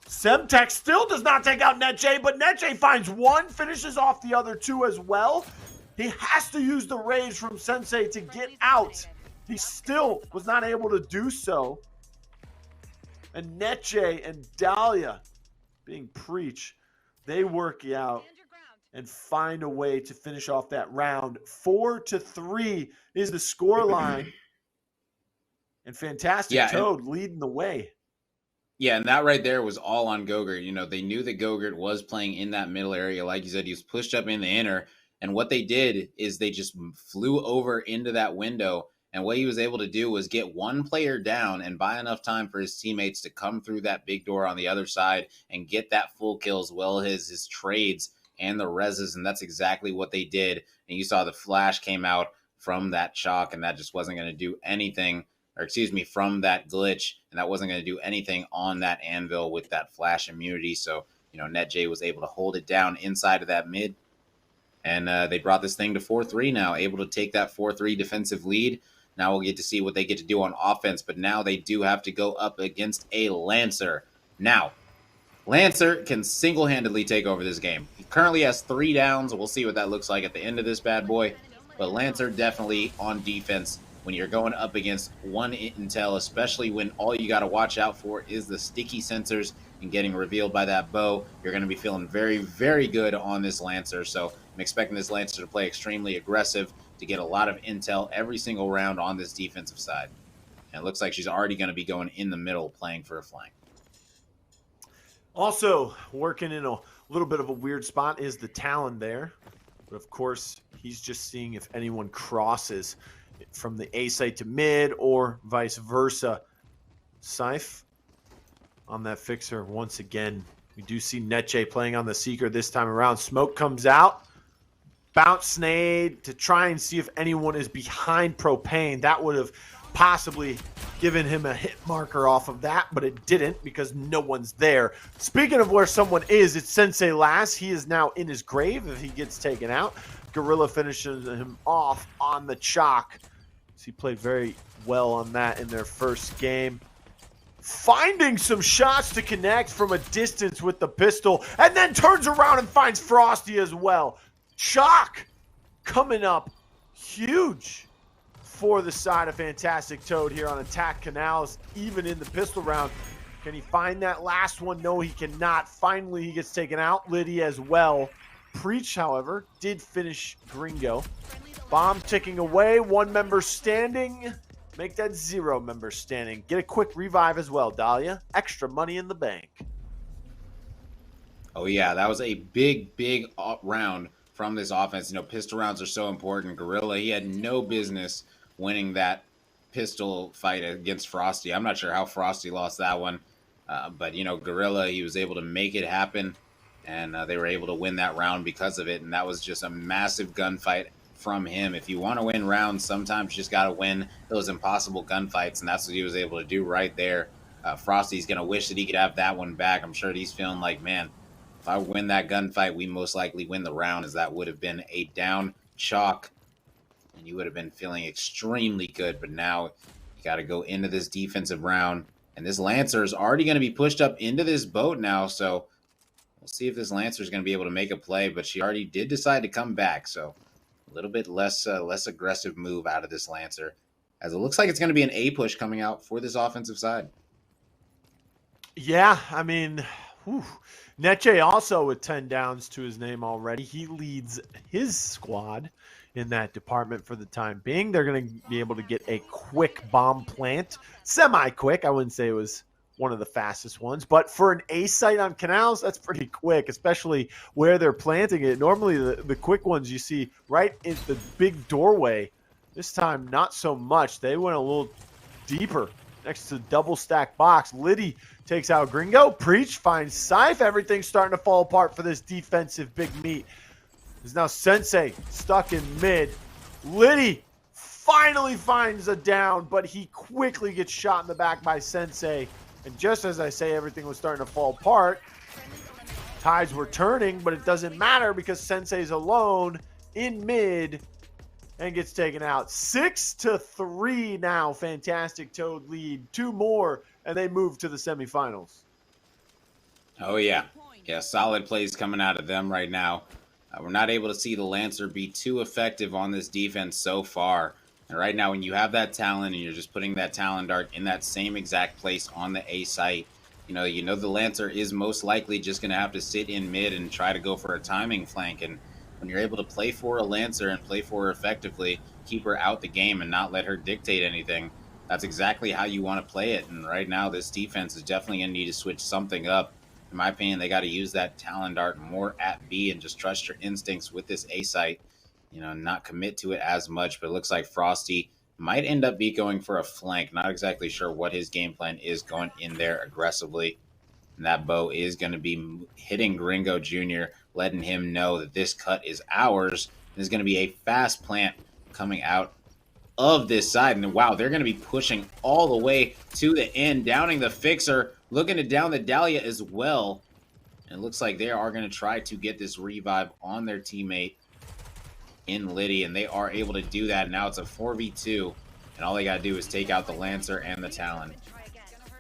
Semtex still does not take out NetJ, but NetJ finds one, finishes off the other 2 as well. He has to use the rage from Sensei to get out. He still was not able to do so. And NetJ and Dahlia, being Preach, they work you out and find a way to finish off that round. 4-3 is the score line. And Fantastic Toad leading the way. Yeah, and that right there was all on Gogurt. They knew that Gogurt was playing in that middle area. Like you said, he was pushed up in the inner. And what they did is they just flew over into that window. And what he was able to do was get one player down and buy enough time for his teammates to come through that big door on the other side and get that full kill as well as his trades and the reses. And that's exactly what they did. And you saw the flash came out from that chalk, and that just wasn't going to do anything. From that Glitch, and that wasn't going to do anything on that anvil with that flash immunity. So, NetJ was able to hold it down inside of that mid, and they brought this thing to 4-3 now, able to take that 4-3 defensive lead. Now we'll get to see what they get to do on offense, but now they do have to go up against a Lancer. Now, Lancer can single-handedly take over this game. He currently has 3 downs. We'll see what that looks like at the end of this bad boy, but Lancer definitely on defense when you're going up against one intel, especially when all you got to watch out for is the sticky sensors and getting revealed by that bow. You're going to be feeling very, very good on this Lancer. So I'm expecting this Lancer to play extremely aggressive to get a lot of intel every single round on this defensive side. And it looks like she's already going to be going in the middle playing for a flank. Also working in a little bit of a weird spot is the Talon there. But of course, he's just seeing if anyone crosses from the A site to mid or vice versa. Scythe on that fixer once again. We do see Neche playing on the Seeker this time around. Smoke comes out. Bounce Snade to try and see if anyone is behind Propane. That would have possibly given him a hit marker off of that, but it didn't because no one's there. Speaking of where someone is, it's Sensei Last. He is now in his grave if he gets taken out. Gorilla finishes him off on the chalk. So he played very well on that in their first game. Finding some shots to connect from a distance with the pistol, and then turns around and finds Frosty as well. Chalk coming up huge for the side of Fantastic Toad here on Attack Canals, even in the pistol round. Can he find that last one? No, he cannot. Finally, he gets taken out. Liddy as well. Preach, however, did finish Gringo. Bomb ticking away. One member standing. Make that 0 member standing. Get a quick revive as well, Dahlia. Extra money in the bank. Oh, yeah, that was a big, big round from this offense. You know, pistol rounds are so important. Gorilla, he had no business winning that pistol fight against Frosty. I'm not sure how Frosty lost that one. But, you know, Gorilla, he was able to make it happen. And they were able to win that round because of it. And that was just a massive gunfight from him. If you want to win rounds, sometimes you just got to win those impossible gunfights. And that's what he was able to do right there. Frosty's going to wish that he could have that one back. I'm sure he's feeling like, man, if I win that gunfight, we most likely win the round, as that would have been a down chalk. And you would have been feeling extremely good. But now you got to go into this defensive round. And this Lancer is already going to be pushed up into this boat now. So we'll see if this Lancer is going to be able to make a play. But she already did decide to come back. So a little bit less aggressive move out of this Lancer, as it looks like it's going to be an A push coming out for this offensive side. Yeah, I mean, Neche also with 10 downs to his name already. He leads his squad in that department for the time being. They're going to be able to get a quick bomb plant. Semi-quick. I wouldn't say it was one of the fastest ones. But for an A site on Canals, that's pretty quick, especially where they're planting it. Normally, the quick ones you see right in the big doorway. This time, not so much. They went a little deeper next to the double stack box. Liddy takes out Gringo. Preach finds Scythe. Everything's starting to fall apart for this defensive big meat. There's now Sensei stuck in mid. Liddy finally finds a down, but he quickly gets shot in the back by Sensei. And just as I say, everything was starting to fall apart. Tides were turning, but it doesn't matter because Sensei's alone in mid and gets taken out. 6-3 now. Fantastic Toad lead. 2 more, and they move to the semifinals. Oh, yeah. Yeah, solid plays coming out of them right now. We're not able to see the Lancer be too effective on this defense so far. And right now, when you have that Talon and you're just putting that Talon Dart in that same exact place on the A site, you know the Lancer is most likely just going to have to sit in mid and try to go for a timing flank. And when you're able to play for a Lancer and play for her effectively, keep her out the game and not let her dictate anything, that's exactly how you want to play it. And right now, this defense is definitely going to need to switch something up. In my opinion, they got to use that Talon Dart more at B and just trust your instincts with this A site. Not commit to it as much, but it looks like Frosty might end up going for a flank. Not exactly sure what his game plan is going in there aggressively. And that bow is going to be hitting Gringo Jr., letting him know that this cut is ours. There's going to be a fast plant coming out of this side. And wow, they're going to be pushing all the way to the end, downing the fixer, looking to down the Dahlia as well. And it looks like they are going to try to get this revive on their teammate in Liddy, and they are able to do that. Now it's a 4v2, and all they got to do is take out the Lancer and the Talon.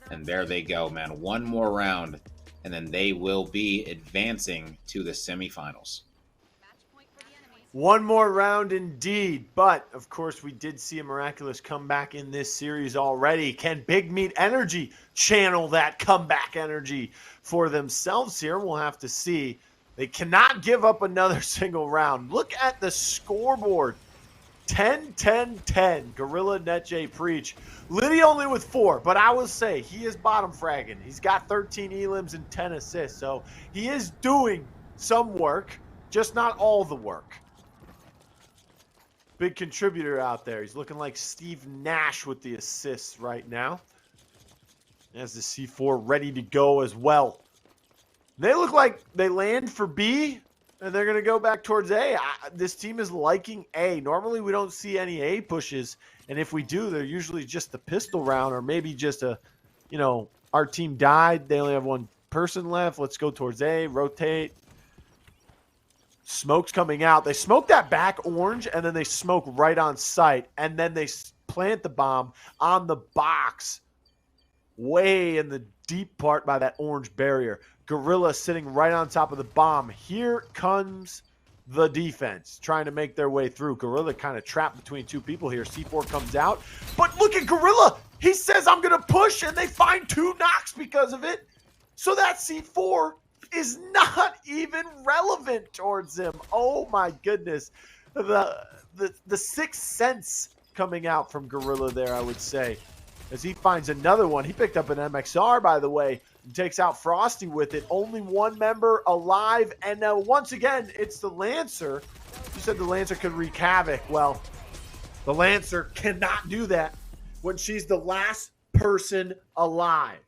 And there they go, man. One more round, and then they will be advancing to the semifinals. One more round indeed, but of course we did see a miraculous comeback in this series already. Can Big Meat Energy channel that comeback energy for themselves here? We'll have to see. They cannot give up another single round. Look at the scoreboard. 10-10-10. Gorilla, Neche, Preach. Liddy only with 4, but I will say he is bottom fragging. He's got 13 elims and 10 assists, so he is doing some work, just not all the work. big contributor out there. He's looking like Steve Nash with the assists right now. As the C4 ready to go as well. They look like they land for B, and they're going to go back towards A. This team is liking A. Normally, we don't see any A pushes, and if we do, they're usually just the pistol round or maybe just a, our team died. They only have one person left. Let's go towards A, rotate. Smoke's coming out. They smoke that back orange, and then they smoke right on site, and then they plant the bomb on the box way in the deep part by that orange barrier. Gorilla sitting right on top of the bomb. Here comes the defense trying to make their way through. Gorilla kind of trapped between two people here. C4 comes out, but look at Gorilla. He says, I'm going to push, and they find 2 knocks because of it. So that C4 is not even relevant towards him. Oh my goodness. The sixth sense coming out from Gorilla there, I would say, as he finds another one. He picked up an MXR, by the way, and takes out Frosty with it. Only one member alive, and now once again, it's the Lancer. You said the Lancer could wreak havoc. Well, the Lancer cannot do that when she's the last person alive.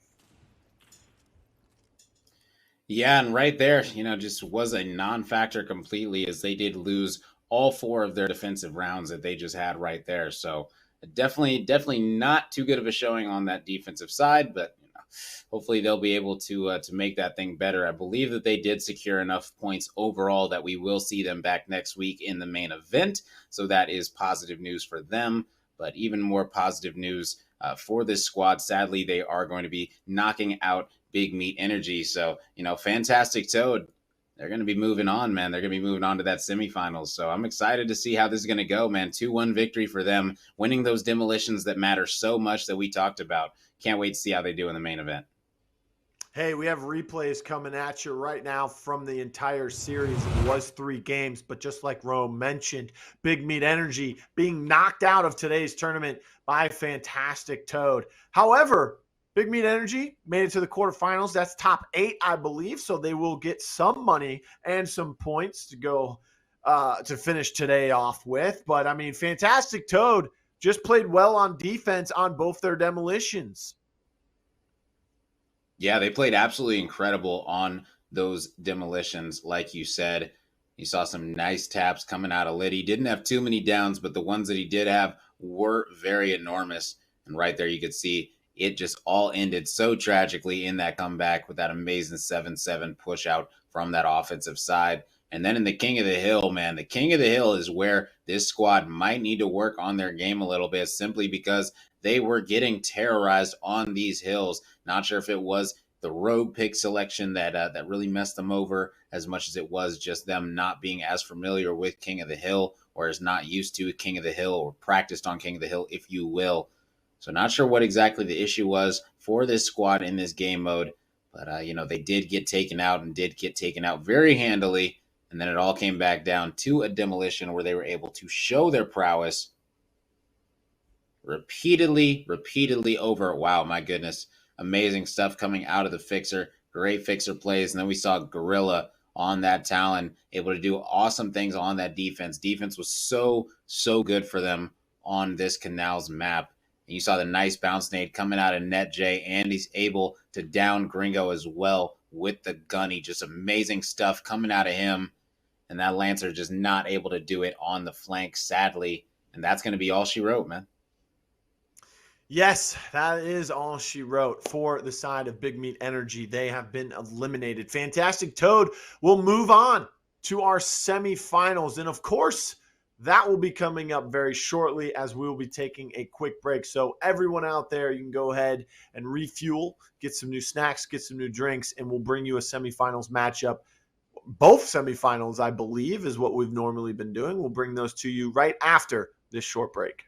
Yeah, and right there, just was a non-factor completely, as they did lose all 4 of their defensive rounds that they just had right there. So definitely not too good of a showing on that defensive side, but hopefully they'll be able to make that thing better. I believe that they did secure enough points overall that we will see them back next week in the main event. So that is positive news for them, but even more positive news for this squad. Sadly, they are going to be knocking out Big Meat Energy. So, fantastic Toad. They're going to be moving on, man. They're going to be moving on to that semifinals. So I'm excited to see how this is going to go, man. 2-1 victory for them, winning those demolitions that matter so much that we talked about. Can't wait to see how they do in the main event. Hey, we have replays coming at you right now from the entire series. It was 3 games, but just like Rome mentioned, Big Meat Energy being knocked out of today's tournament by Fantastic Toad. However, Big Meat Energy made it to the quarterfinals. That's top 8, I believe. So they will get some money and some points to go to finish today off with. But, I mean, Fantastic Toad just played well on defense on both their demolitions. Yeah, they played absolutely incredible on those demolitions. Like you said, you saw some nice taps coming out of Liddy. Didn't have too many downs, but the ones that he did have were very enormous. And right there you could see it just all ended so tragically in that comeback with that amazing 7-7 push out from that offensive side. And then in the King of the Hill, man, the King of the Hill is where this squad might need to work on their game a little bit, simply because they were getting terrorized on these hills. Not sure if it was the rogue pick selection that really messed them over as much as it was just them not being as familiar with King of the Hill, or is not used to King of the Hill, or practiced on King of the Hill, if you will. So not sure what exactly the issue was for this squad in this game mode, but they did get taken out, and did get taken out very handily. And then it all came back down to a demolition where they were able to show their prowess repeatedly over. Wow, my goodness. Amazing stuff coming out of the Fixer. Great Fixer plays. And then we saw Gorilla on that Talon, able to do awesome things on that defense. Defense was so good for them on this Canals map. And you saw the nice bounce nade coming out of NetJ, and he's able to down Gringo as well with the gunny. Just amazing stuff coming out of him. And that Lancer just not able to do it on the flank, sadly. And that's going to be all she wrote, man. Yes, that is all she wrote for the side of Big Meat Energy. They have been eliminated. Fantastic Toad will move on to our semifinals. And of course, that will be coming up very shortly, as we will be taking a quick break. So everyone out there, you can go ahead and refuel, get some new snacks, get some new drinks, and we'll bring you a semifinals matchup. Both semifinals, I believe, is what we've normally been doing. We'll bring those to you right after this short break.